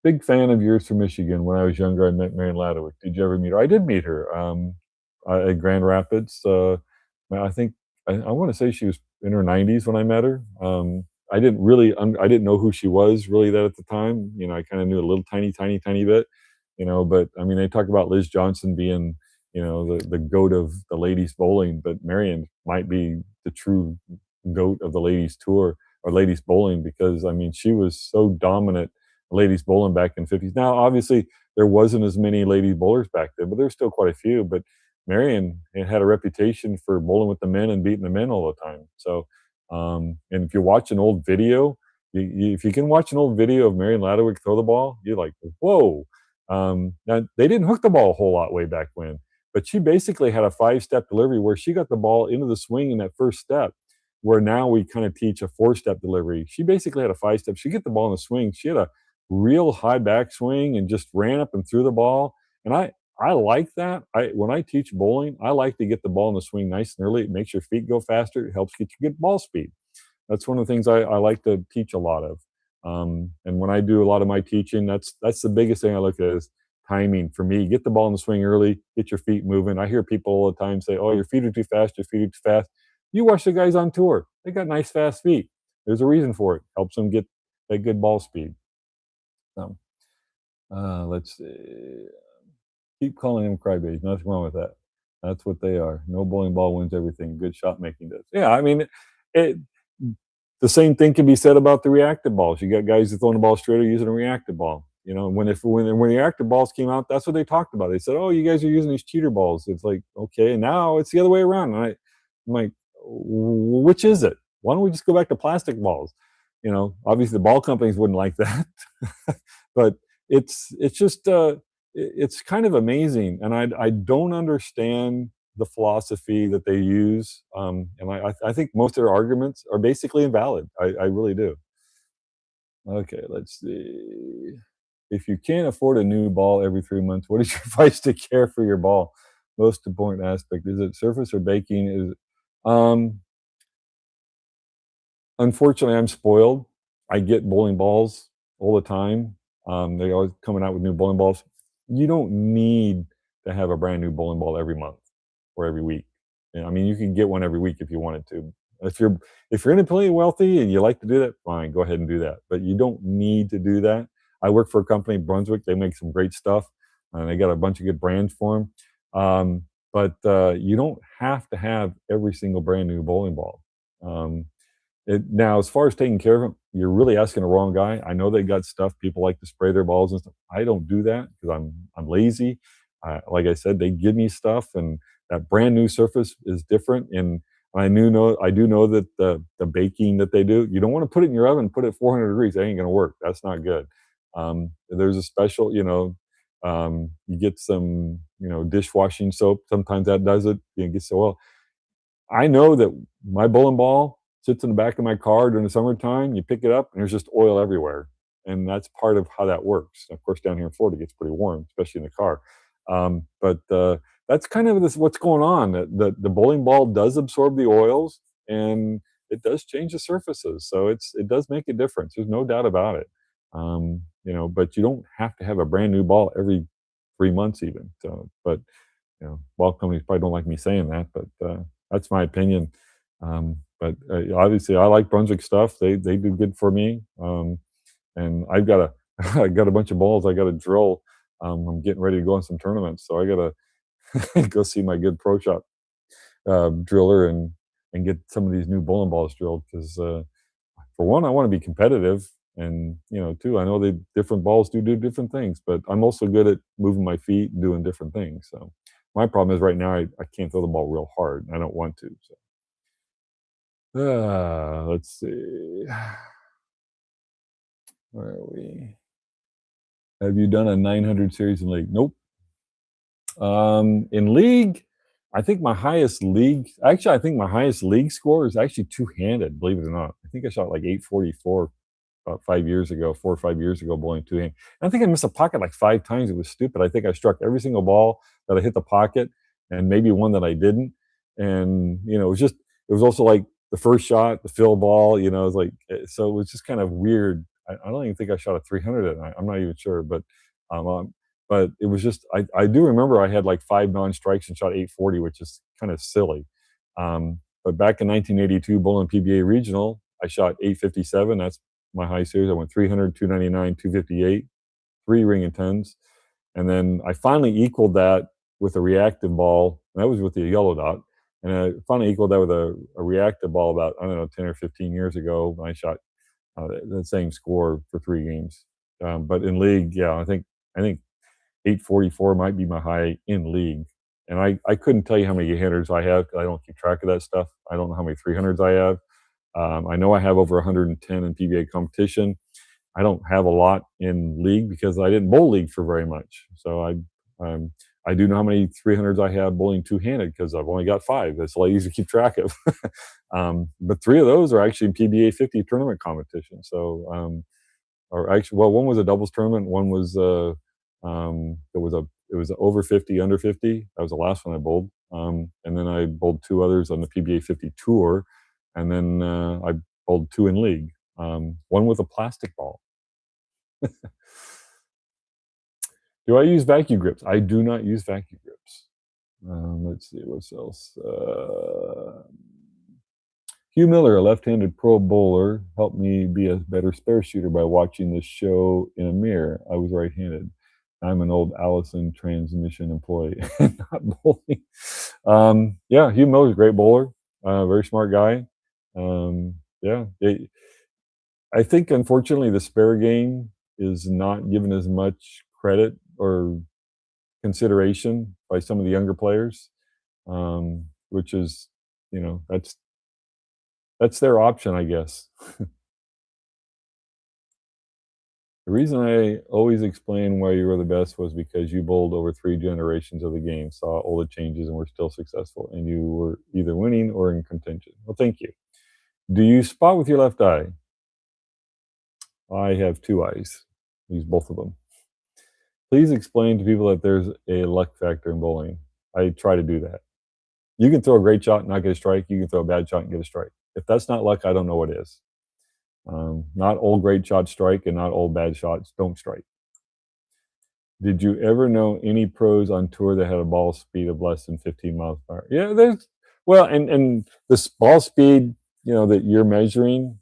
Big fan of yours from Michigan. When I was younger, I met Marion Ladowicz. Did you ever meet her? I did meet her at Grand Rapids. I think I want to say she was in her 90s when I met her. I didn't know who she was really that at the time. I kind of knew a little tiny bit. But I mean, they talk about Liz Johnson being the goat of the ladies bowling, but Marion might be the true goat of the ladies tour or ladies bowling, because I mean she was so dominant ladies bowling back in the 50s. Now obviously there wasn't as many ladies bowlers back then, but there's still quite a few. But Marion had a reputation for bowling with the men and beating the men all the time. So and if you watch an old video, if you can watch an old video of Marion Ladowicz throw the ball, you're like, whoa. Now they didn't hook the ball a whole lot way back when, but she basically had a 5-step delivery where she got the ball into the swing in that first step, where now we kind of teach a 4-step delivery. She basically had a 5-step. She get the ball in the swing. She had a real high backswing and just ran up and threw the ball. And I like that. When I teach bowling, I like to get the ball in the swing nice and early. It makes your feet go faster. It helps get you good ball speed. That's one of the things I like to teach a lot of. And when I do a lot of my teaching, that's the biggest thing I look at is timing for me. Get the ball in the swing early, get your feet moving. I hear people all the time say, "Oh, your feet are too fast. Your feet are too fast." You watch the guys on tour; they got nice, fast feet. There's a reason for it. Helps them get that good ball speed. So, let's see. Keep calling them crybabies. Nothing wrong with that. That's what they are. No bowling ball wins everything. Good shot making does. Yeah, I mean, it, the same thing can be said about the reactive balls. You got guys that throwing the ball straight or using a reactive ball. You know, when the reactor balls came out, that's what they talked about. They said, "Oh, you guys are using these cheater balls." It's like, okay, now it's the other way around. And I'm like, which is it? Why don't we just go back to plastic balls? You know, obviously the ball companies wouldn't like that, but it's just it's kind of amazing, and I don't understand the philosophy that they use, and I think most of their arguments are basically invalid. I really do. Okay, let's see. If you can't afford a new ball every 3 months, what is your advice to care for your ball? Most important aspect, is it surface or baking? Um, Unfortunately, I'm spoiled. I get bowling balls all the time. They always coming out with new bowling balls. You don't need to have a brand new bowling ball every month or every week. I mean, you can get one every week if you wanted to. If you're if you're independently wealthy and you like to do that, fine, go ahead and do that. But you don't need to do that. I work for a company, Brunswick. They make some great stuff, and they got a bunch of good brands for them. But you don't have to have every single brand new bowling ball. Um, Now, as far as taking care of them, you're really asking the wrong guy. I know they got stuff people like to spray their balls and stuff. I don't do that because I'm lazy. Like I said, they give me stuff, and that brand new surface is different. And I do know that the baking that they do, you don't want to put it in your oven, put it at 400 degrees. That ain't gonna work. That's not good. There's a special, you get some, dishwashing soap. Sometimes that does it. You get so well. I know that my bowling ball sits in the back of my car during the summertime. You pick it up, and there's just oil everywhere, and that's part of how that works. Of course, down here in Florida, it gets pretty warm, especially in the car. But that's kind of what's going on. The bowling ball does absorb the oils, and it does change the surfaces, so it does make a difference. There's no doubt about it. But you don't have to have a brand new ball every 3 months, even. So, but ball companies probably don't like me saying that, but that's my opinion. But obviously, I like Brunswick stuff. They do good for me. And I've got a I got a bunch of balls I got to drill. I'm getting ready to go on some tournaments, so I got to go see my good pro shop driller and get some of these new bowling balls drilled because for one, I want to be competitive, and two, I know they different balls do different things, but I'm also good at moving my feet and doing different things. So my problem is right now I can't throw the ball real hard. And I don't want to. So let's see. Where are we? Have you done a 900 series in league? Nope. In league, I think my highest league score is actually two-handed, believe it or not. I think I shot like 844 about 5 years ago, 4 or 5 years ago, bowling two hand. I think I missed a pocket like 5 times. It was stupid. I think I struck every single ball that I hit the pocket, and maybe one that I didn't. And it was also like the first shot, the fill ball. It was like so it was just kind of weird. I don't even think I shot a 300 that night. I'm not even sure, um, um, but it was just I do remember I had like 5 non-strikes and shot 840, which is kind of silly. But back in 1982, bowling PBA regional, I shot 857. That's my high series. I went 300, 299, 258, three ring and tens. And then I finally equaled that with a reactive ball. And that was with the yellow dot. And I finally equaled that with a reactive ball about, I don't know, 10 or 15 years ago when I shot the same score for 3 games. But in league, yeah, I think 844 might be my high in league. And I couldn't tell you how many hundreds I have because I don't keep track of that stuff. I don't know how many 300s I have. I know I have over 110 in PBA competition. I don't have a lot in league because I didn't bowl league for very much. So um, I do know how many 300s I have bowling two-handed because I've only got 5. That's a lot easier to keep track of. But 3 of those are actually in PBA 50 tournament competition. So, or actually, well, one was a doubles tournament. One was it was over 50, under 50. That was the last one I bowled. And then I bowled 2 others on the PBA 50 tour, and then I bowled 2 in league. One with a plastic ball. Do I use vacuum grips? I do not use vacuum grips. Let's see what's else. Hugh Miller, a left-handed pro bowler, helped me be a better spare shooter by watching this show in a mirror. I was right-handed. I'm an old Allison transmission employee, not bowling. Yeah, Hugh Miller's a great bowler, very smart guy. Yeah, I think unfortunately the spare game is not given as much credit or consideration by some of the younger players, which is, that's their option, I guess. The reason I always explain why you were the best was because you bowled over 3 generations of the game, saw all the changes, and were still successful, and you were either winning or in contention. Well, thank you. Do you spot with your left eye? I have 2 eyes. Use both of them. Please explain to people that there's a luck factor in bowling. I try to do that. You can throw a great shot and not get a strike. You can throw a bad shot and get a strike. If that's not luck, I don't know what is. Not all great shots strike, and not all bad shots don't strike. Did you ever know any pros on tour that had a ball speed of less than 15 miles per hour? Yeah, there's well, and this ball speed, that you're measuring,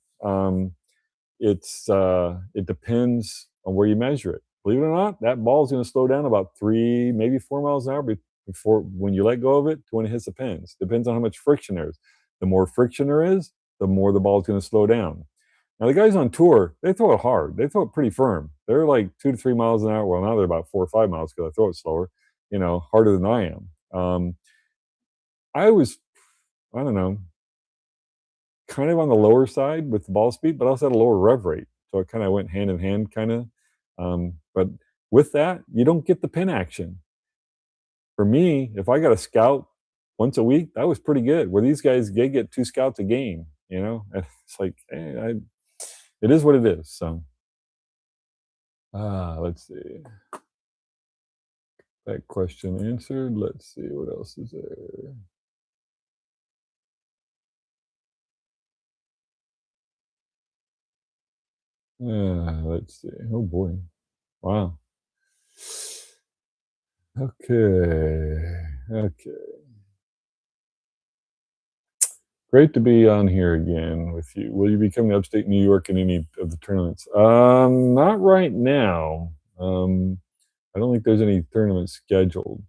it depends on where you measure it. Believe it or not, that ball is going to slow down about 3, maybe 4 miles an hour before when you let go of it to when it hits the pins. Depends on how much friction there is. The more friction there is, the more the ball is going to slow down. Now the guys on tour, they throw it hard. They throw it pretty firm. They're like 2 to 3 miles an hour. Well, now they're about 4 or 5 miles because I throw it slower. Harder than I am. I was, I don't know, kind of on the lower side with the ball speed, but I also had a lower rev rate. So it kind of went hand in hand, kind of. But with that, you don't get the pin action. For me, if I got a scout once a week, that was pretty good. Where these guys, they get 2 scouts a game, It's like, hey, it is what it is. So, let's see. That question answered. Let's see, what else is there? Let's see. Oh boy. Wow. Okay. Okay. Great to be on here again with you. Will you be coming to upstate New York in any of the tournaments? Not right now. I don't think there's any tournaments scheduled.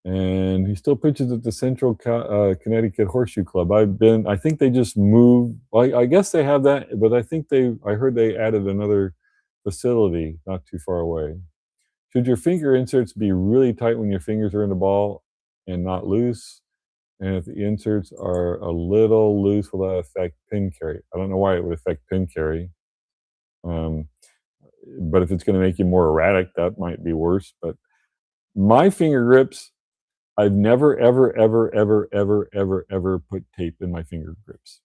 And he still pitches at the Central Connecticut Horseshoe Club. I think they just moved. I guess they have that, but I heard they added another facility not too far away. Should your finger inserts be really tight when your fingers are in the ball and not loose? And if the inserts are a little loose, will that affect pin carry? I don't know why it would affect pin carry. But if it's going to make you more erratic, that might be worse. But my finger grips, I've never, ever, ever, ever, ever, ever, ever put tape in my finger grips.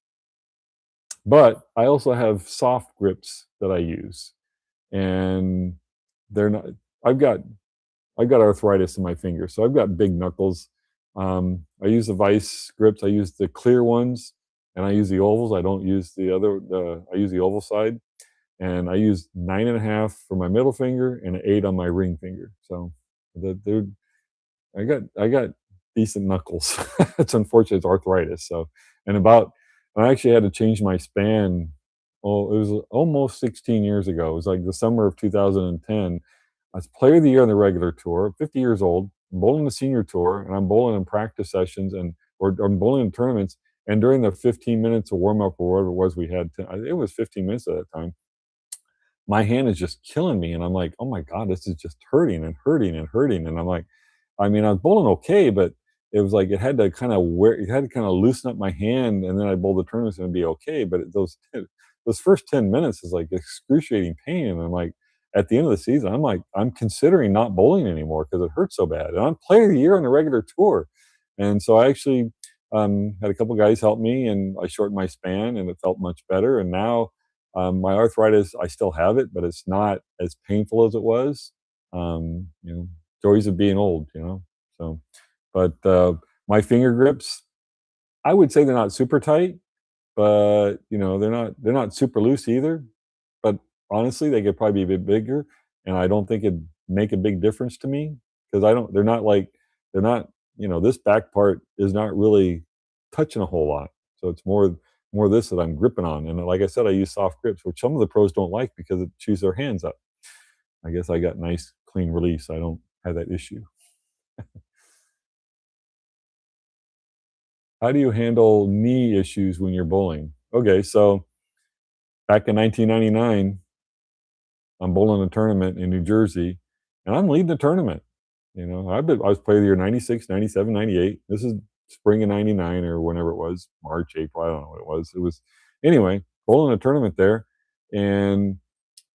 But I also have soft grips that I use, and they're not. I've got arthritis in my fingers, so I've got big knuckles. I use the vice grips. I use the clear ones, and I use the ovals. I don't use the other. I use the oval side, and I use 9.5 for my middle finger and an 8 on my ring finger. So, I got decent knuckles. It's unfortunate, it's arthritis. So, I actually had to change my span. Oh, it was almost 16 years ago. It was like the summer of 2010. I was player of the year on the regular tour, 50 years old, I'm bowling the senior tour, and I'm bowling in practice sessions or I'm bowling in tournaments. And during the 15 minutes of warm up or whatever it was we had, it was 15 minutes at that time. My hand is just killing me, and I'm like, oh my god, this is just hurting and hurting and hurting. And I'm like, I mean, I was bowling okay, but it was like it had to kind of loosen up my hand, and then I bowl the tournaments and it'd be okay. But those first 10 minutes is like excruciating pain, and I'm like, at the end of the season, I'm considering not bowling anymore because it hurts so bad. And I'm player of the year on the regular tour, and so I actually had a couple guys help me, and I shortened my span, and it felt much better. And now my arthritis, I still have it, but it's not as painful as it was. Joys of being old. So, but my finger grips, I would say they're not super tight, but they're not super loose either. But honestly, they could probably be a bit bigger, and I don't think it'd make a big difference to me because I don't. They're not. This back part is not really touching a whole lot, so it's more this that I'm gripping on. And like I said, I use soft grips, which some of the pros don't like because it chews their hands up. I guess I got nice clean release. I don't have that issue. How do you handle knee issues when you're bowling? Okay, so back in 1999, I'm bowling a tournament in New Jersey, and I'm leading the tournament. I was player of the year 96, 97, 98. This is spring of 99 or whenever it was, March, April, I don't know what it was. It was anyway, bowling a tournament there, and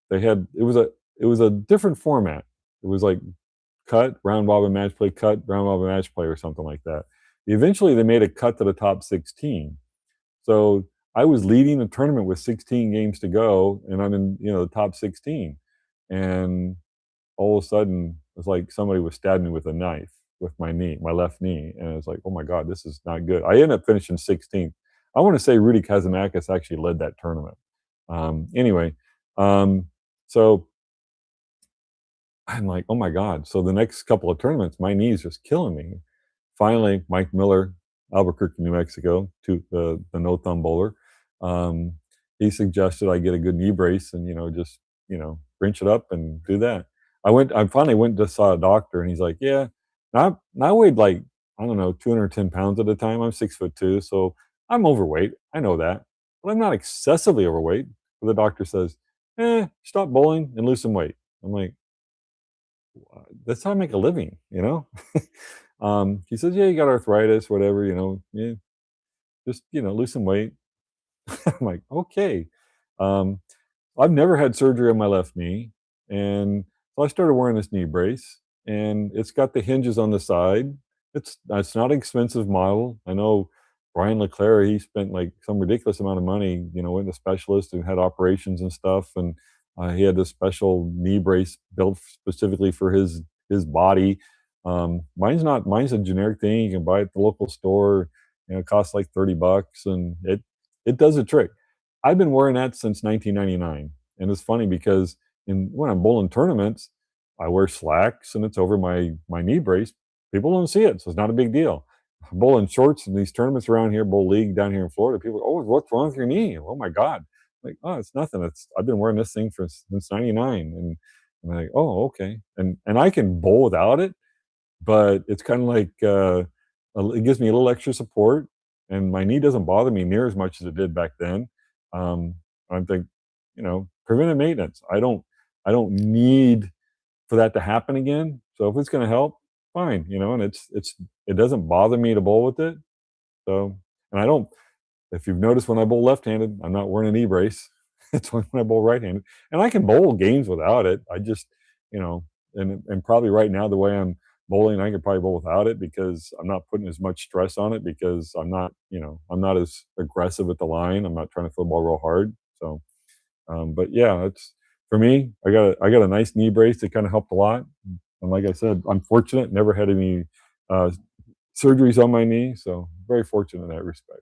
they had it was a different format. It was like cut, round robin match play, cut, round robin match play, or something like that. Eventually, they made a cut to the top 16. So I was leading the tournament with 16 games to go, and I'm in the top 16. And all of a sudden, it's like somebody was stabbing me with a knife with my left knee, and it's like, oh my god, this is not good. I ended up finishing 16th. I want to say Rudy Kazamakis actually led that tournament. Anyway, um, so I'm like, oh my God. So the next couple of tournaments, my knee's just killing me. Finally, Mike Miller, Albuquerque, New Mexico, to the no thumb bowler. Um, he suggested I get a good knee brace and, just, wrench it up and do that. I finally went and saw a doctor, and he's like, yeah, now I weighed like, I don't know, 210 pounds at the time. I'm 6'2", so I'm overweight. I know that, but I'm not excessively overweight. But the doctor says, stop bowling and lose some weight. I'm like, that's how I make a living. He says, yeah, you got arthritis, whatever, yeah, just, lose some weight. I'm like, okay. Um, I've never had surgery on my left knee. And so I started wearing this knee brace, and it's got the hinges on the side. It's not an expensive model. I know Brian Leclerc, he spent like some ridiculous amount of money, went to specialists and had operations and stuff. And he had this special knee brace built specifically for his body. Mine's a generic thing. You can buy it at the local store. It costs like $30, and it does a trick. I've been wearing that since 1999, and it's funny because when I'm bowling tournaments, I wear slacks and it's over my knee brace. People don't see it, so it's not a big deal. I'm bowling shorts in these tournaments around here, bowl league down here in Florida. People, oh, what's wrong with your knee? Oh my God! Like, oh, it's nothing. I've been wearing this thing since '99, and I'm like, oh, okay, and I can bowl without it, but it's kind of like it gives me a little extra support, and my knee doesn't bother me near as much as it did back then. Um, I'm think, preventive maintenance. I don't need for that to happen again. So if it's going to help, fine. And it doesn't bother me to bowl with it. So, and I don't. If you've noticed, when I bowl left-handed, I'm not wearing a knee brace. It's only when I bowl right-handed, and I can bowl games without it. I just, you know, and probably right now the way I'm bowling, I could probably bowl without it because I'm not putting as much stress on it because I'm not as aggressive at the line. I'm not trying to throw the ball real hard. So, but yeah, it's for me. I got a nice knee brace that kind of helped a lot. And like I said, I'm fortunate. Never had any uh, surgeries on my knee, so very fortunate in that respect.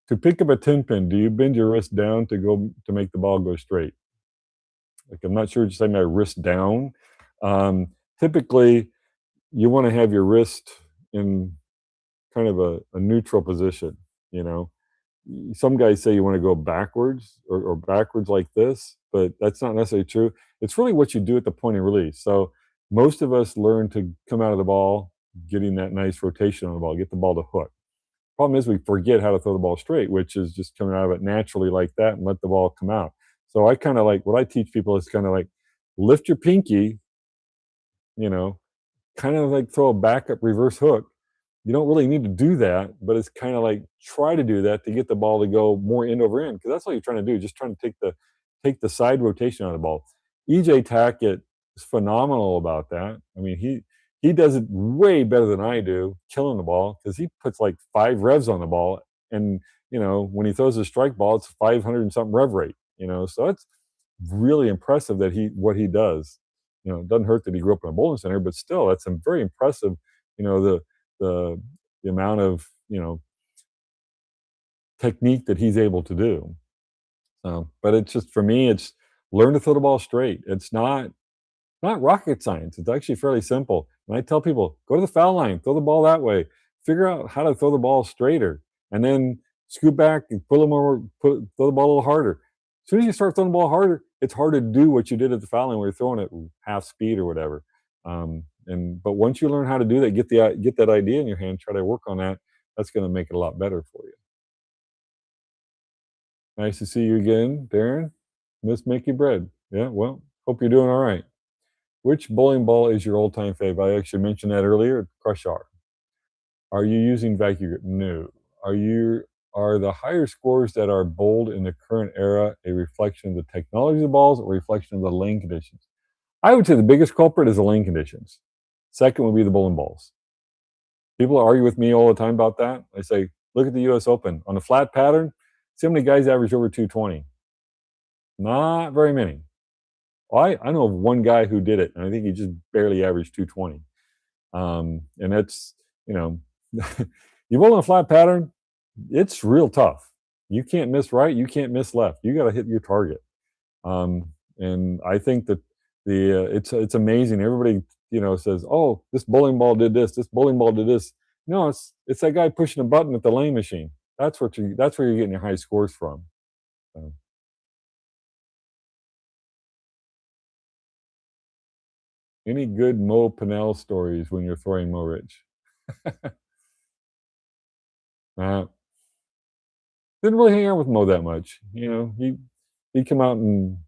To pick up a 10 pin, do you bend your wrist down to make the ball go straight? Like, I'm not sure what you say my wrist down. Um, Typically, you want to have your wrist in kind of a neutral position. You know, some guys say you want to go backwards or backwards like this, but that's not necessarily true. It's really what you do at the point of release. So most of us learn to come out of the ball, getting that nice rotation on the ball, get the ball to hook. Problem is we forget how to throw the ball straight, which is just coming out of it naturally like that and let the ball come out. So I kind of like what I teach people is kind of like lift your pinky, you know, kind of like throw a backup reverse hook. You don't really need to do that, but it's kind of like try to do that to get the ball to go more end over end because that's all you're trying to do. Just trying to take the side rotation out of the ball. EJ Tackett is phenomenal about that. I mean, he does it way better than I do, killing the ball because he puts like 5 revs on the ball, and when he throws a strike ball, it's 500 and something rev rate. So it's really impressive that what he does. It doesn't hurt that he grew up in a bowling center, but still, that's some very impressive. The the amount of technique that he's able to do. But it's just for me, it's learn to throw the ball straight. It's not rocket science. It's actually fairly simple. And I tell people, go to the foul line, throw the ball that way, figure out how to throw the ball straighter, and then scoot back and throw the ball a little harder. As soon as you start throwing the ball harder, it's hard to do what you did at the foul line where you're throwing it half speed or whatever. But once you learn how to do that, get that idea in your hand, try to work on that. That's going to make it a lot better for you. Nice to see you again, Darren. Miss Mickey Bread. Yeah, well, Hope you're doing all right. Which bowling ball is your all-time fave? I actually mentioned that earlier. Crush R. Are you using vacuum grip? No. Are the higher scores that are bowled in the current era a reflection of the technology of the balls or a reflection of the lane conditions? I would say the biggest culprit is the lane conditions. Second would be the bowling balls. People argue with me all the time about that. I say, look at the US Open. On a flat pattern, see how many guys average over 220? Not very many. Well, I know of one guy who did it, and I think he just barely averaged 220. And that's, you know, you bowl in a flat pattern, it's real tough. You can't miss right, you can't miss left. You got to hit your target. And I think that it's amazing. Everybody says, "Oh, this bowling ball did this. This bowling ball did this." No, it's that guy pushing a button at the lane machine. That's where you're getting your high scores from. So, any good Mo Pinnell stories when you're throwing Mo Rich? uh, didn't really hang out with Mo that much. He'd come out and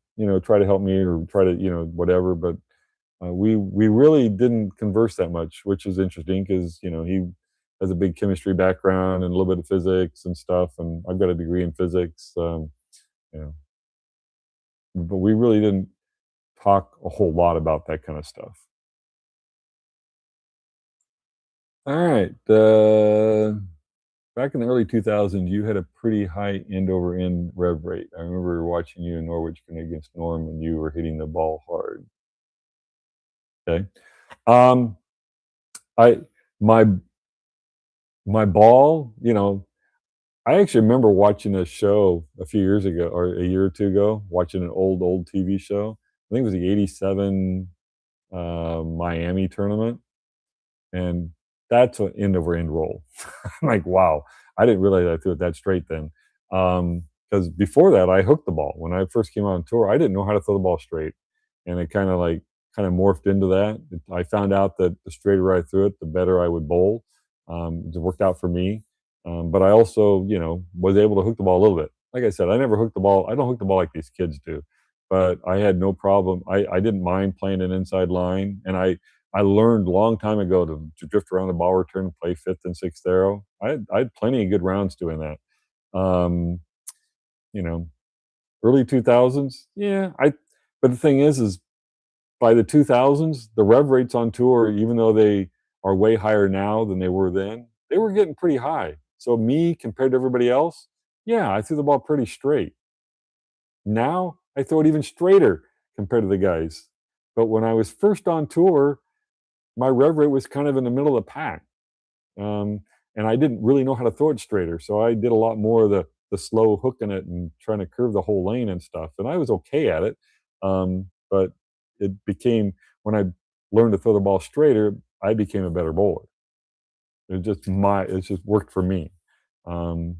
try to help me or try to whatever, but we really didn't converse that much, which is interesting because he has a big chemistry background and a little bit of physics and stuff, and I've got a degree in physics. You know, but we really didn't talk a whole lot about that kind of stuff. All right. Back in the early 2000s, you had a pretty high end over end rev rate. I remember watching you in Norwich against Norm, and you were hitting the ball hard. Okay. Um, I my my ball, I actually remember watching a show a few years ago or a year or two ago, watching an old TV show. I think it was the '87 Miami tournament, and that's an end over end roll. I'm like, wow, I didn't realize I threw it that straight then. Because before that, I hooked the ball. When I first came on tour, I didn't know how to throw the ball straight, and it kind of morphed into that. I found out that the straighter I threw it, the better I would bowl. It worked out for me. But I also, was able to hook the ball a little bit. Like I said, I never hooked the ball. I don't hook the ball like these kids do, but I had no problem. I didn't mind playing an inside line, and I learned a long time ago to drift around the ball return and play fifth and sixth arrow. I had plenty of good rounds doing that. Um, you know, early 2000s, yeah. But the thing is by the 2000s, the rev rates on tour, even though they are way higher now than they were then, they were getting pretty high. So me compared to everybody else, yeah, I threw the ball pretty straight. Now I throw it even straighter compared to the guys. But when I was first on tour, my rev rate was kind of in the middle of the pack. Um, and I didn't really know how to throw it straighter. So I did a lot more of the slow hooking it and trying to curve the whole lane and stuff. And I was okay at it. But it became when I learned to throw the ball straighter, I became a better bowler. It just worked for me. Um,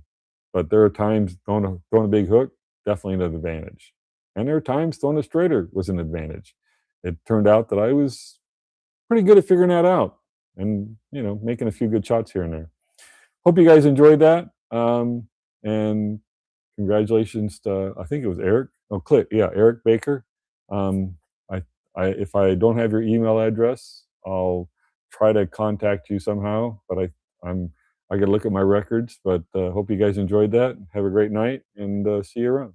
but there are times throwing a big hook, definitely an advantage. And there are times throwing a straighter was an advantage. It turned out that I was pretty good at figuring that out and making a few good shots here and there. Hope you guys enjoyed that. And congratulations to I think it was Eric. Oh, Click, yeah, Eric Baker. Um, I, if I don't have your email address, I'll try to contact you somehow. But I got to look at my records. But hope you guys enjoyed that. Have a great night and see you around.